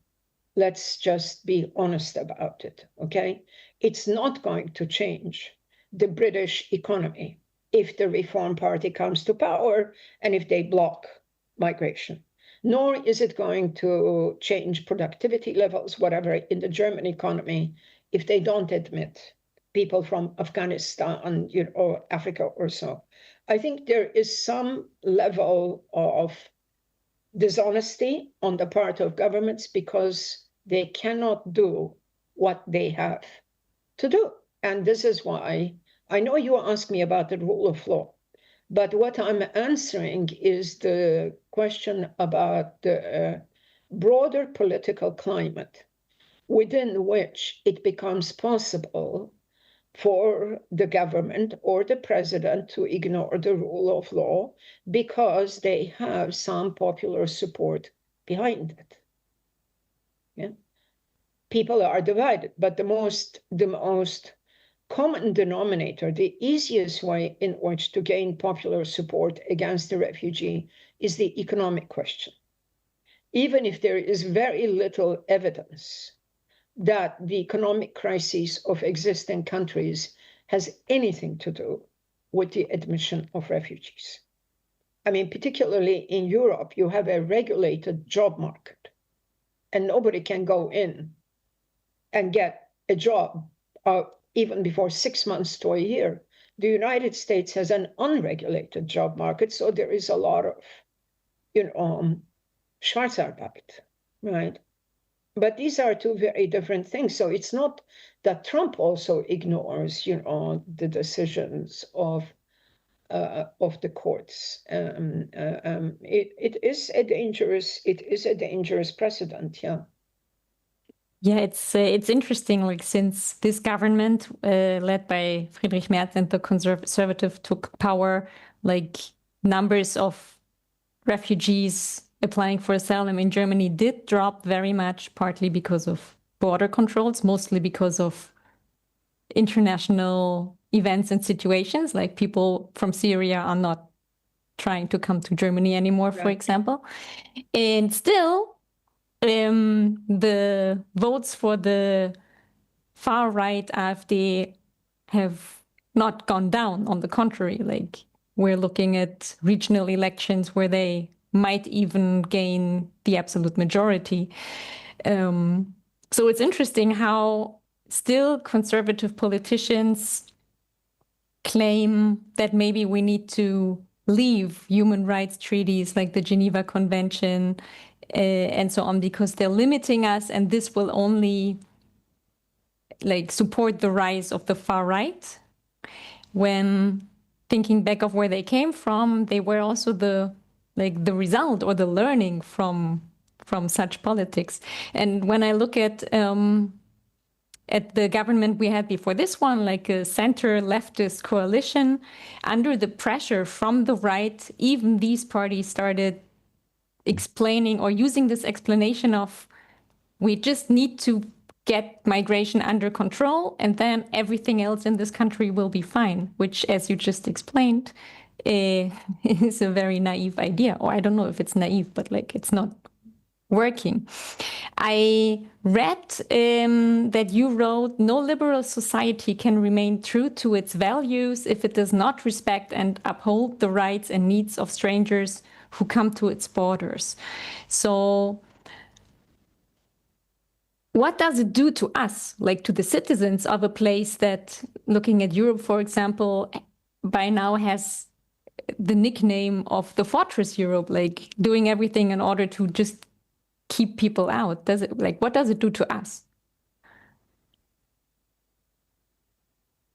Let's just be honest about it, okay? It's not going to change the British economy if the Reform Party comes to power and if they block migration. Nor is it going to change productivity levels, whatever, in the German economy if they don't admit people from Afghanistan, or Africa or so. I think there is some level of dishonesty on the part of governments because they cannot do what they have to do. And this is why I know you asked me about the rule of law, but what I'm answering is the question about the broader political climate within which it becomes possible for the government or the president to ignore the rule of law because they have some popular support behind it. Yeah? People are divided, but the most common denominator, the easiest way in which to gain popular support against the refugee is the economic question. Even if there is very little evidence that the economic crisis of existing countries has anything to do with the admission of refugees. I mean, particularly in Europe, you have a regulated job market, and nobody can go in and get a job even before 6 months to a year. The United States has an unregulated job market, so there is a lot of, Schwarzarbeit, right? But these are two very different things. So it's not that Trump also ignores, the decisions of the courts. It is a dangerous precedent. Yeah. Yeah, it's interesting. Like since this government led by Friedrich Merz and the conservative took power, like numbers of refugees applying for asylum in Germany did drop very much, partly because of border controls, mostly because of international events and situations, like people from Syria are not trying to come to Germany anymore, for example. And still, the votes for the far-right AfD have not gone down. On the contrary, like we're looking at regional elections where they might even gain the absolute majority. So it's interesting how still conservative politicians claim that maybe we need to leave human rights treaties like the Geneva Convention and so on, because they're limiting us, and this will only like support the rise of the far right. When thinking back of where they came from, they were also the like the result or the learning from such politics. And when I look at the government we had before this one, like a center leftist coalition, under the pressure from the right, even these parties started explaining or using this explanation of, we just need to get migration under control and then everything else in this country will be fine, which, as you just explained, is a very naive idea. Or I don't know if it's naive, but like it's not working. I read that you wrote, no liberal society can remain true to its values if it does not respect and uphold the rights and needs of strangers who come to its borders. So what does it do to us, like to the citizens of a place that, looking at Europe, for example, by now has the nickname of the Fortress Europe, like doing everything in order to just keep people out? Does it, like, what does it do to us?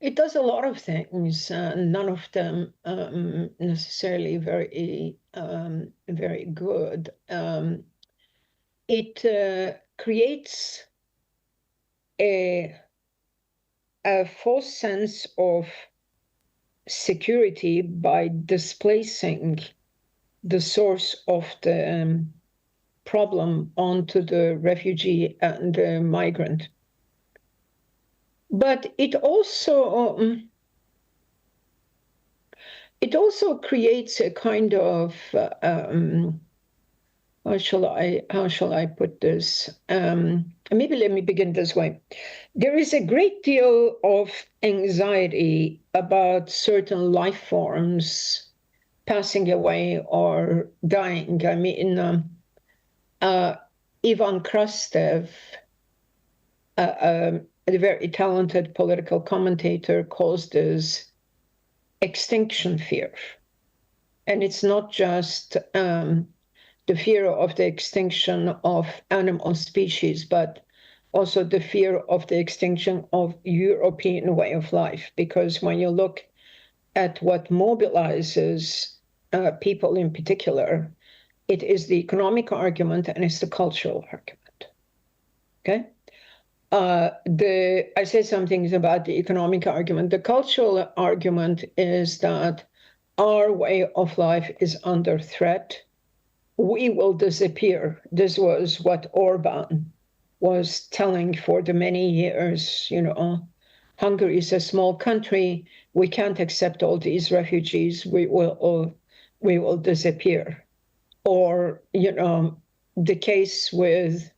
It does a lot of things, none of them necessarily very good. It creates a false sense of security by displacing the source of the problem onto the refugee and the migrant. But it also creates a kind of how shall I put this? Maybe let me begin this way. There is a great deal of anxiety about certain life forms passing away or dying. I mean, Ivan Krastev, a very talented political commentator, calls this extinction fear. And it's not just the fear of the extinction of animal species, but also the fear of the extinction of European way of life. Because when you look at what mobilizes people in particular, it is the economic argument and it's the cultural argument. Okay? I say some things about the economic argument. The cultural argument is that our way of life is under threat. We will disappear. This was what Orban was telling for the many years. You know, Hungary is a small country. We can't accept all these refugees. We will disappear. Or, you know, the case with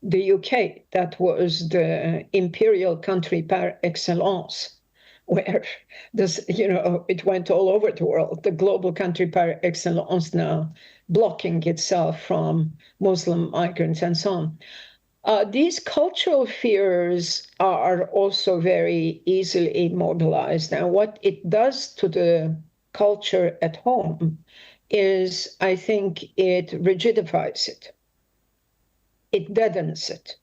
the UK, that was the imperial country par excellence, where this, you know, it went all over the world, the global country par excellence, now blocking itself from Muslim migrants and so on. These cultural fears are also very easily mobilized. Now, what it does to the culture at home is, I think, it rigidifies it. It deadens it.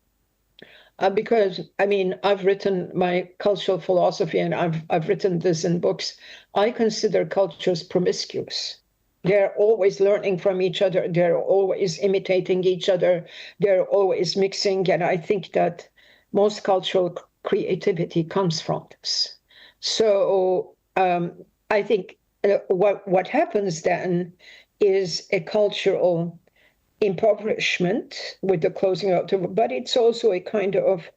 Because, I mean, I've written my cultural philosophy, and I've written this in books. I consider cultures promiscuous. They're always learning from each other. They're always imitating each other. They're always mixing. And I think that most cultural creativity comes from this. So I think what happens then is a cultural impoverishment with the closing out of, but it's also a kind of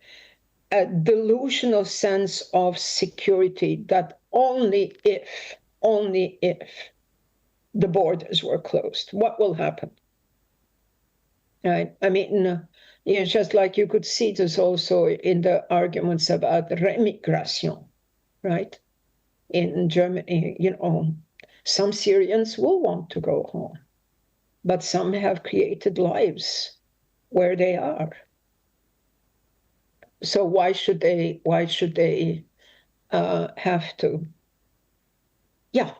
a delusional sense of security that only if the borders were closed, what will happen? Right? I mean, it's just like you could see this also in the arguments about remigration, right? In Germany, you know, some Syrians will want to go home, but some have created lives where they are. So why should they have to? Yeah.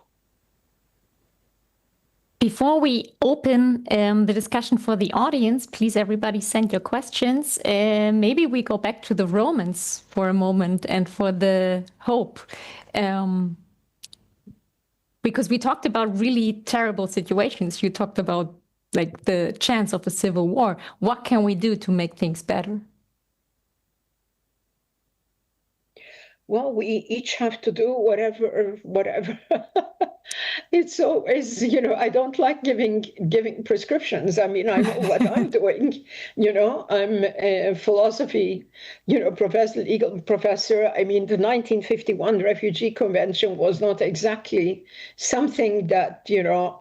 Before we open the discussion for the audience, please, everybody, send your questions. Maybe we go back to the Romans for a moment and for the hope. because we talked about really terrible situations. You talked about like the chance of a civil war. What can we do to make things better? Well, we each have to do whatever. It's always, I don't like giving prescriptions. I mean, I know what I'm doing. I'm a philosophy, professor, legal professor. I mean, the 1951 Refugee Convention was not exactly something that,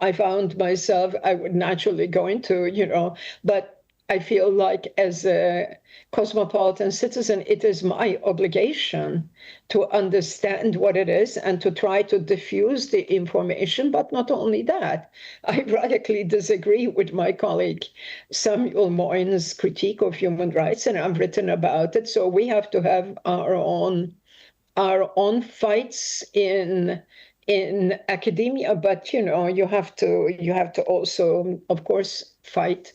I found myself, I would naturally go into, but I feel like as a cosmopolitan citizen, it is my obligation to understand what it is and to try to diffuse the information. But not only that, I radically disagree with my colleague Samuel Moyn's critique of human rights, and I've written about it. So we have to have our own fights in academia, but you have to also, of course, fight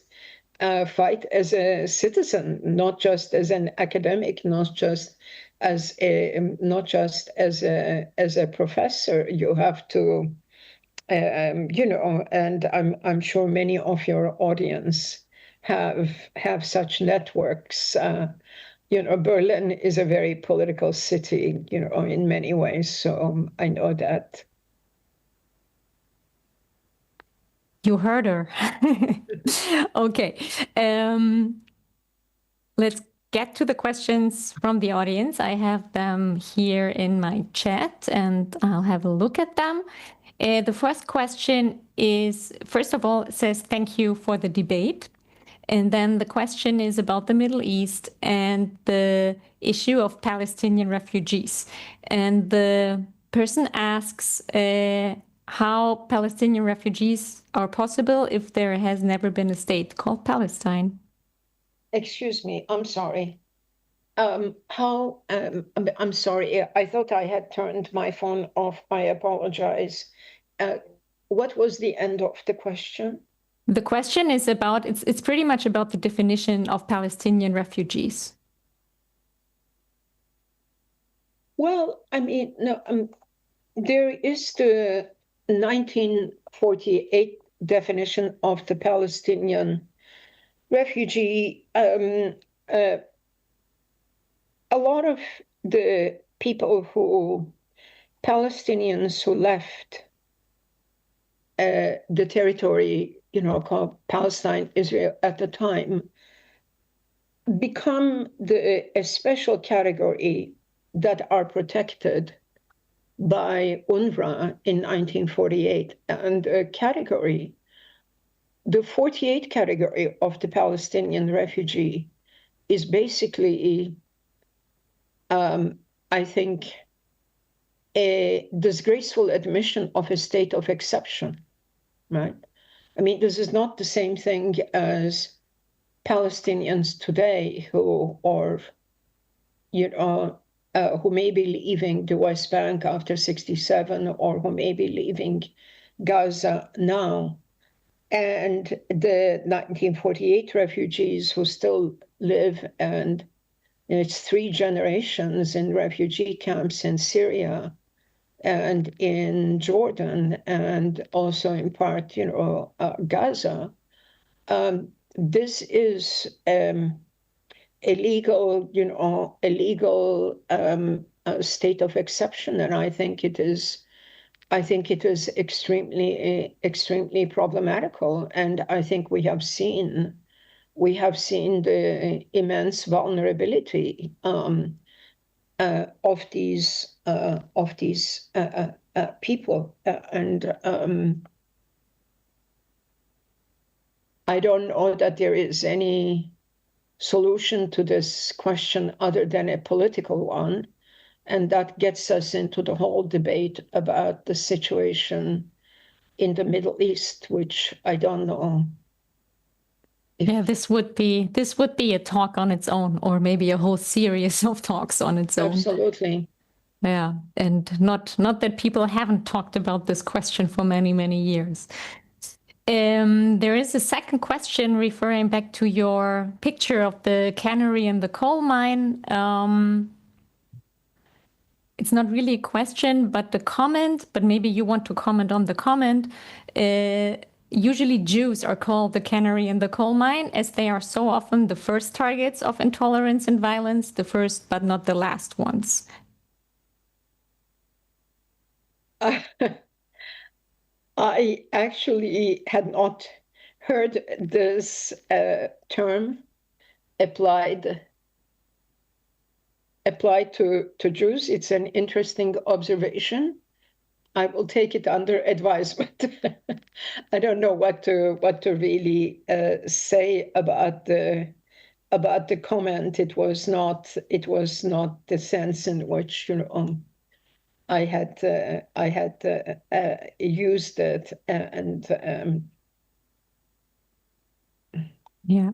as a citizen, not just as an academic, not just as a professor. You have to, and I'm sure many of your audience have such networks. Berlin is a very political city, in many ways. So I know that. You heard her. Okay. Let's get to the questions from the audience. I have them here in my chat and I'll have a look at them. The first question is, first of all, it says, thank you for the debate. And then the question is about the Middle East and the issue of Palestinian refugees. And the person asks, how Palestinian refugees are possible if there has never been a state called Palestine. Excuse me, I'm sorry. I'm sorry, I thought I had turned my phone off. I apologize. What was the end of the question? The question is about, it's pretty much about the definition of Palestinian refugees. Well, I mean, no, there is the 1948 definition of the Palestinian refugee. A lot of the Palestinians who left the territory, called Palestine, Israel at the time, become a special category that are protected by UNRWA in 1948. And the 48 category of the Palestinian refugee is basically, I think, a disgraceful admission of a state of exception, right? I mean, this is not the same thing as Palestinians today who may be leaving the West Bank after 1967, or who may be leaving Gaza now. And the 1948 refugees who still live, and it's 3 generations in refugee camps in Syria and in Jordan, and also in part, Gaza. This is a legal state of exception, and I think it is extremely problematical. And I think we have seen the immense vulnerability of these people, and I don't know that there is any solution to this question other than a political one. And that gets us into the whole debate about the situation in the Middle East, which I don't know. Yeah, this would be a talk on its own, or maybe a whole series of talks on its own. Absolutely. Yeah, and not that people haven't talked about this question for many, many years. There is a second question referring back to your picture of the cannery and the coal mine. it's not really a question, but the comment, but maybe you want to comment on the comment. Usually Jews are called the canary in the coal mine, as they are so often the first targets of intolerance and violence, the first but not the last ones. I actually had not heard this term applied to Jews. It's an interesting observation. I will take it under advisement. I don't know what to really say about the comment. It was not the sense in which I had used it, and yeah.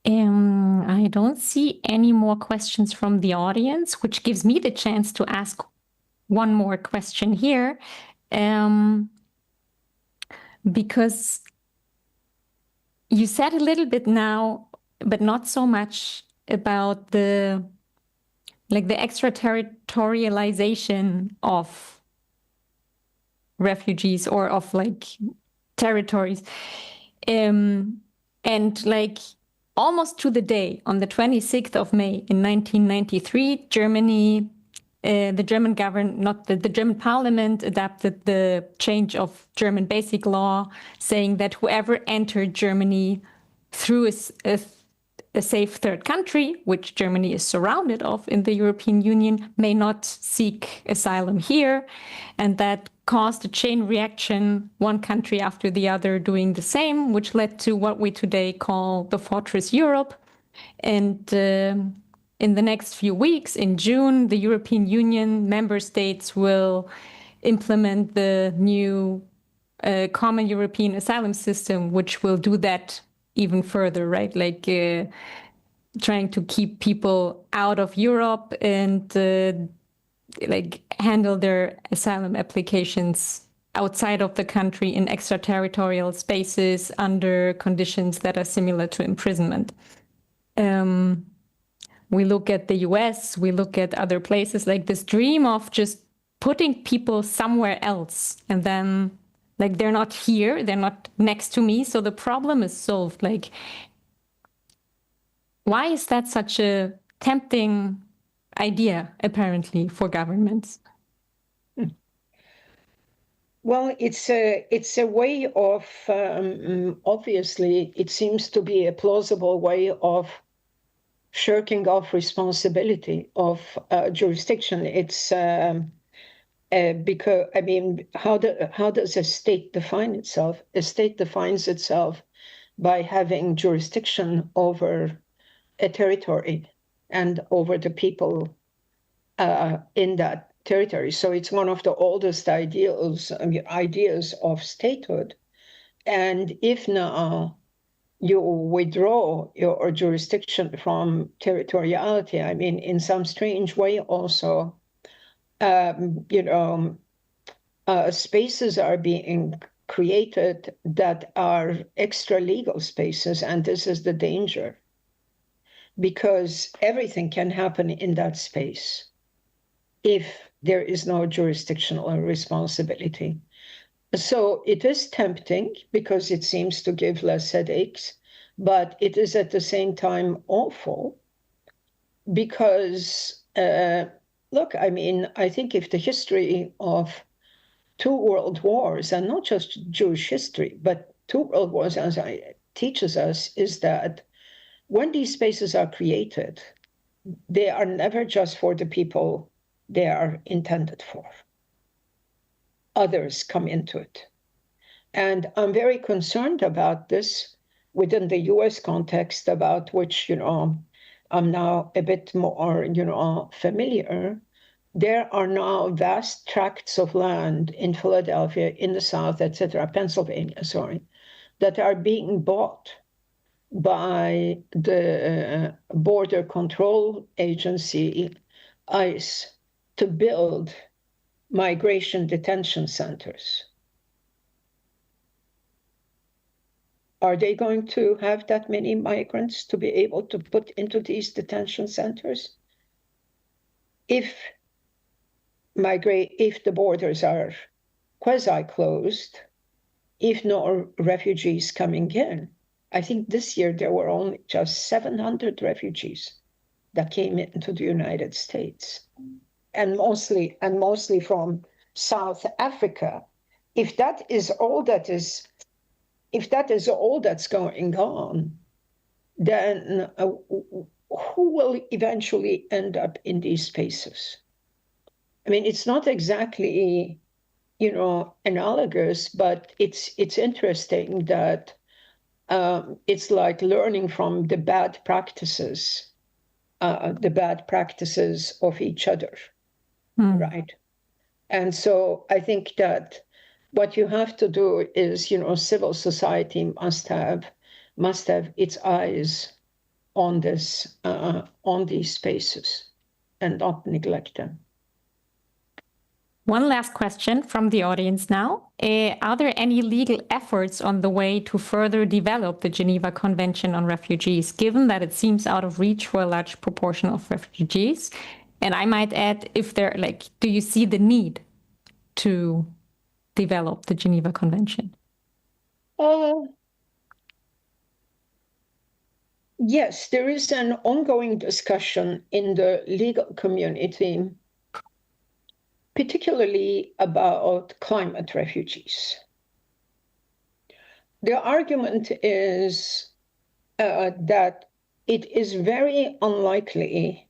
I don't see any more questions from the audience, which gives me the chance to ask one more question here, because you said a little bit now, but not so much about the extraterritorialization of refugees or of territories. And almost to the day, on the 26th of May in 1993, Germany, the German the German parliament adopted the change of German basic law, saying that whoever entered Germany through a safe third country, which Germany is surrounded of in the European Union, may not seek asylum here. And that caused a chain reaction, one country after the other doing the same, which led to what we today call the Fortress Europe. And in the next few weeks, in June, the European Union member states will implement the new common European asylum system, which will do that even further, right? Trying to keep people out of Europe and handle their asylum applications outside of the country in extraterritorial spaces under conditions that are similar to imprisonment. We look at the US, we look at other places, this dream of just putting people somewhere else, and then they're not here, they're not next to me, so the problem is solved. Why is that such a tempting idea, apparently, for governments? Well, it's a way of, obviously, it seems to be a plausible way of shirking off responsibility of jurisdiction. It's because, how does a state define itself? A state defines itself by having jurisdiction over a territory and over the people in that territory. So it's one of the oldest ideas of statehood. And if now you withdraw your jurisdiction from territoriality, in some strange way also, spaces are being created that are extra legal spaces, and this is the danger, because everything can happen in that space if there is no jurisdictional responsibility. So it is tempting because it seems to give less headaches, but it is at the same time awful because, look, I think if the history of 2 world wars, and not just Jewish history, but 2 world wars, as it teaches us, is that when these spaces are created, they are never just for the people they are intended for. Others come into it. And I'm very concerned about this within the US context, about which, I'm now a bit more, familiar. There are now vast tracts of land in Philadelphia, in the South, etc., Pennsylvania, that are being bought by the Border Control Agency, ICE, to build migration detention centers. Are they going to have that many migrants to be able to put into these detention centers? If migrate if the borders are quasi-closed, if no refugees coming in. I think this year there were only just 700 refugees that came into the United States, and mostly from South Africa. If that is all that's going on, then who will eventually end up in these spaces? I mean, it's not exactly, analogous, but it's interesting that it's like learning from the bad practices of each other, right? And so I think that what you have to do is, civil society must have its eyes on this, on these spaces, and not neglect them. One last question from the audience now. Are there any legal efforts on the way to further develop the Geneva Convention on Refugees, given that it seems out of reach for a large proportion of refugees? And I might add, do you see the need to develop the Geneva Convention? Yes, there is an ongoing discussion in the legal community, particularly about climate refugees. The argument is that it is very unlikely.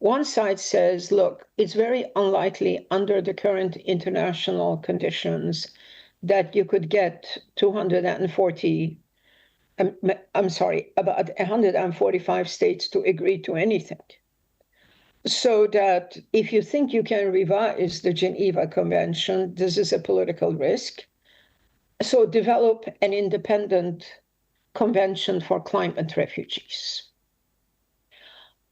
One side says, look, it's very unlikely under the current international conditions that you could get about 145 states to agree to anything. So that if you think you can revise the Geneva Convention, this is a political risk. So develop an independent convention for climate refugees.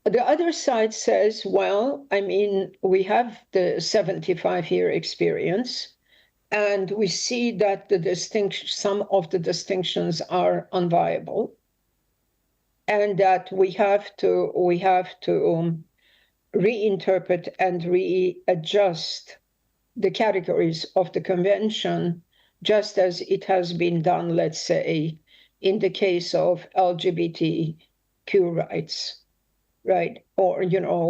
The other side says, well, I mean, we have the 75-year experience, and we see that some of the distinctions are unviable, and that we have to reinterpret and readjust the categories of the convention, just as it has been done, let's say, in the case of LGBTQ rights, right? Or,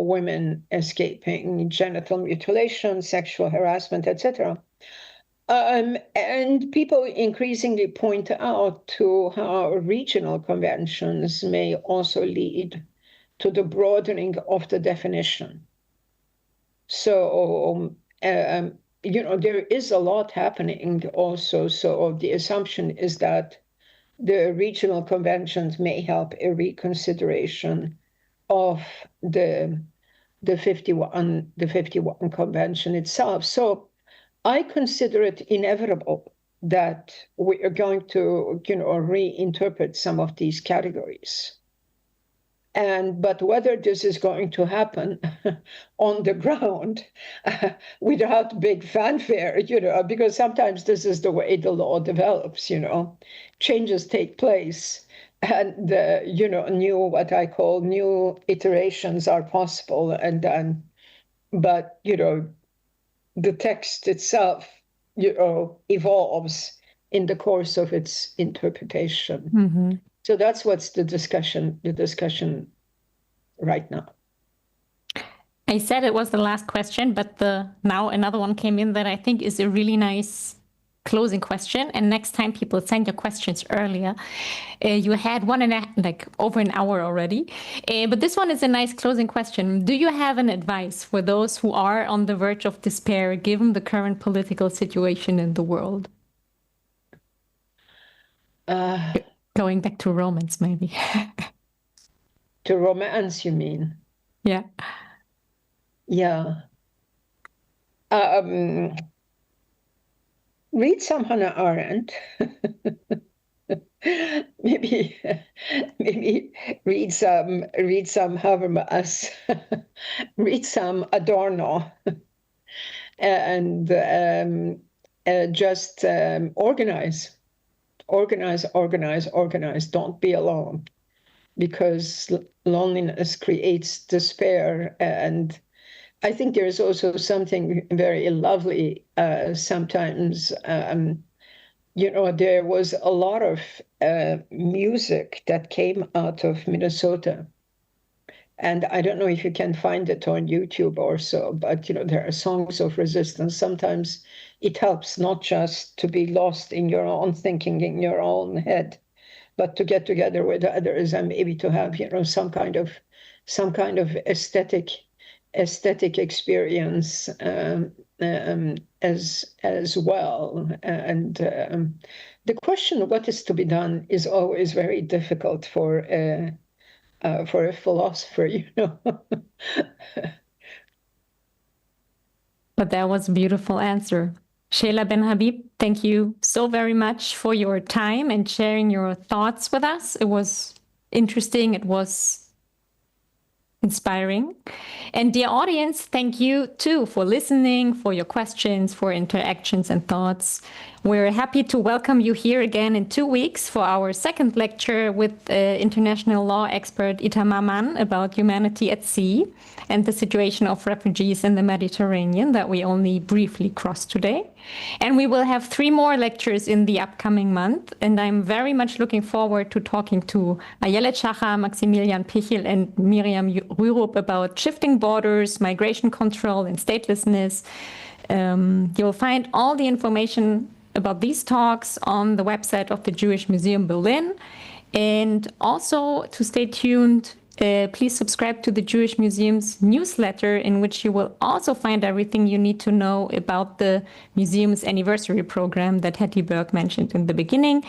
women escaping genital mutilation, sexual harassment, etc. And people increasingly point out to how regional conventions may also lead to the broadening of the definition. So, there is a lot happening also. So the assumption is that the regional conventions may help a reconsideration of the 51 convention itself. So I consider it inevitable that we are going to, reinterpret some of these categories. But whether this is going to happen on the ground without big fanfare, because sometimes this is the way the law develops, changes take place, and what I call new iterations are possible, but the text itself, evolves in the course of its interpretation. Mm-hmm. So that's what's the discussion right now. I said it was the last question, but now another one came in that I think is a really nice closing question. And next time people send your questions earlier. You had over an hour already. But this one is a nice closing question. Do you have an advice for those who are on the verge of despair, given the current political situation in the world? Going back to romance, maybe. To romance, you mean? Yeah. Yeah. Read some Hannah Arendt. maybe read some Habermas. Read some Adorno. And just organize. Organize. Don't be alone, because loneliness creates despair, and I think there's also something very lovely sometimes. There was a lot of music that came out of Minnesota. And I don't know if you can find it on YouTube or so, but there are songs of resistance. Sometimes it helps not just to be lost in your own thinking, in your own head, but to get together with others and maybe to have some kind of aesthetic experience as well. And the question of what is to be done is always very difficult for a philosopher, But that was a beautiful answer. Seyla Benhabib, thank you so very much for your time and sharing your thoughts with us. It was interesting. It was inspiring. And dear audience, thank you too for listening, for your questions, for interactions and thoughts. We're happy to welcome you here again in 2 weeks for our second lecture with international law expert Itamar Mann about humanity at sea and the situation of refugees in the Mediterranean that we only briefly crossed today. And we will have 3 more lectures in the upcoming month. And I'm very much looking forward to talking to Ayele Chacha, Maximilian Pichel, and Miriam Rürup about shifting borders, migration control, and statelessness. You'll find all the information about these talks on the website of the Jewish Museum Berlin. And also to stay tuned, please subscribe to the Jewish Museum's newsletter, in which you will also find everything you need to know about the museum's anniversary program that Hetty Berg mentioned in the beginning.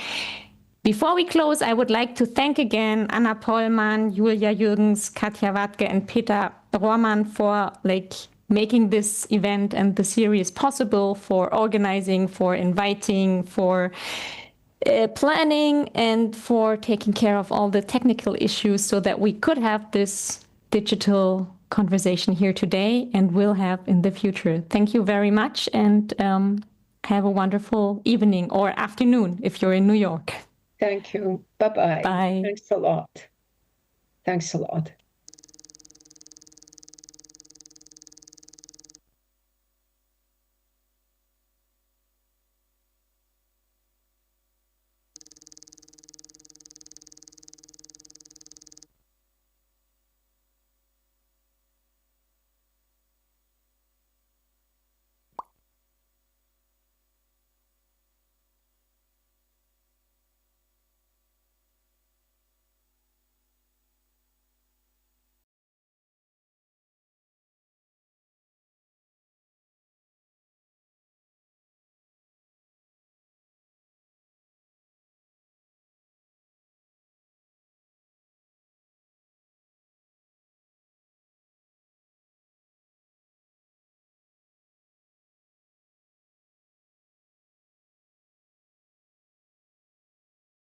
Before we close, I would like to thank again Anna Pollmann, Julia Jürgens, Katja Watke, and Peter Rohrmann for making this event and the series possible, for organizing, for inviting, for planning, and for taking care of all the technical issues so that we could have this digital conversation here today and will have in the future. Thank you very much, and have a wonderful evening or afternoon if you're in New York. Thank you. Bye-bye. Bye. Thanks a lot. Thanks a lot.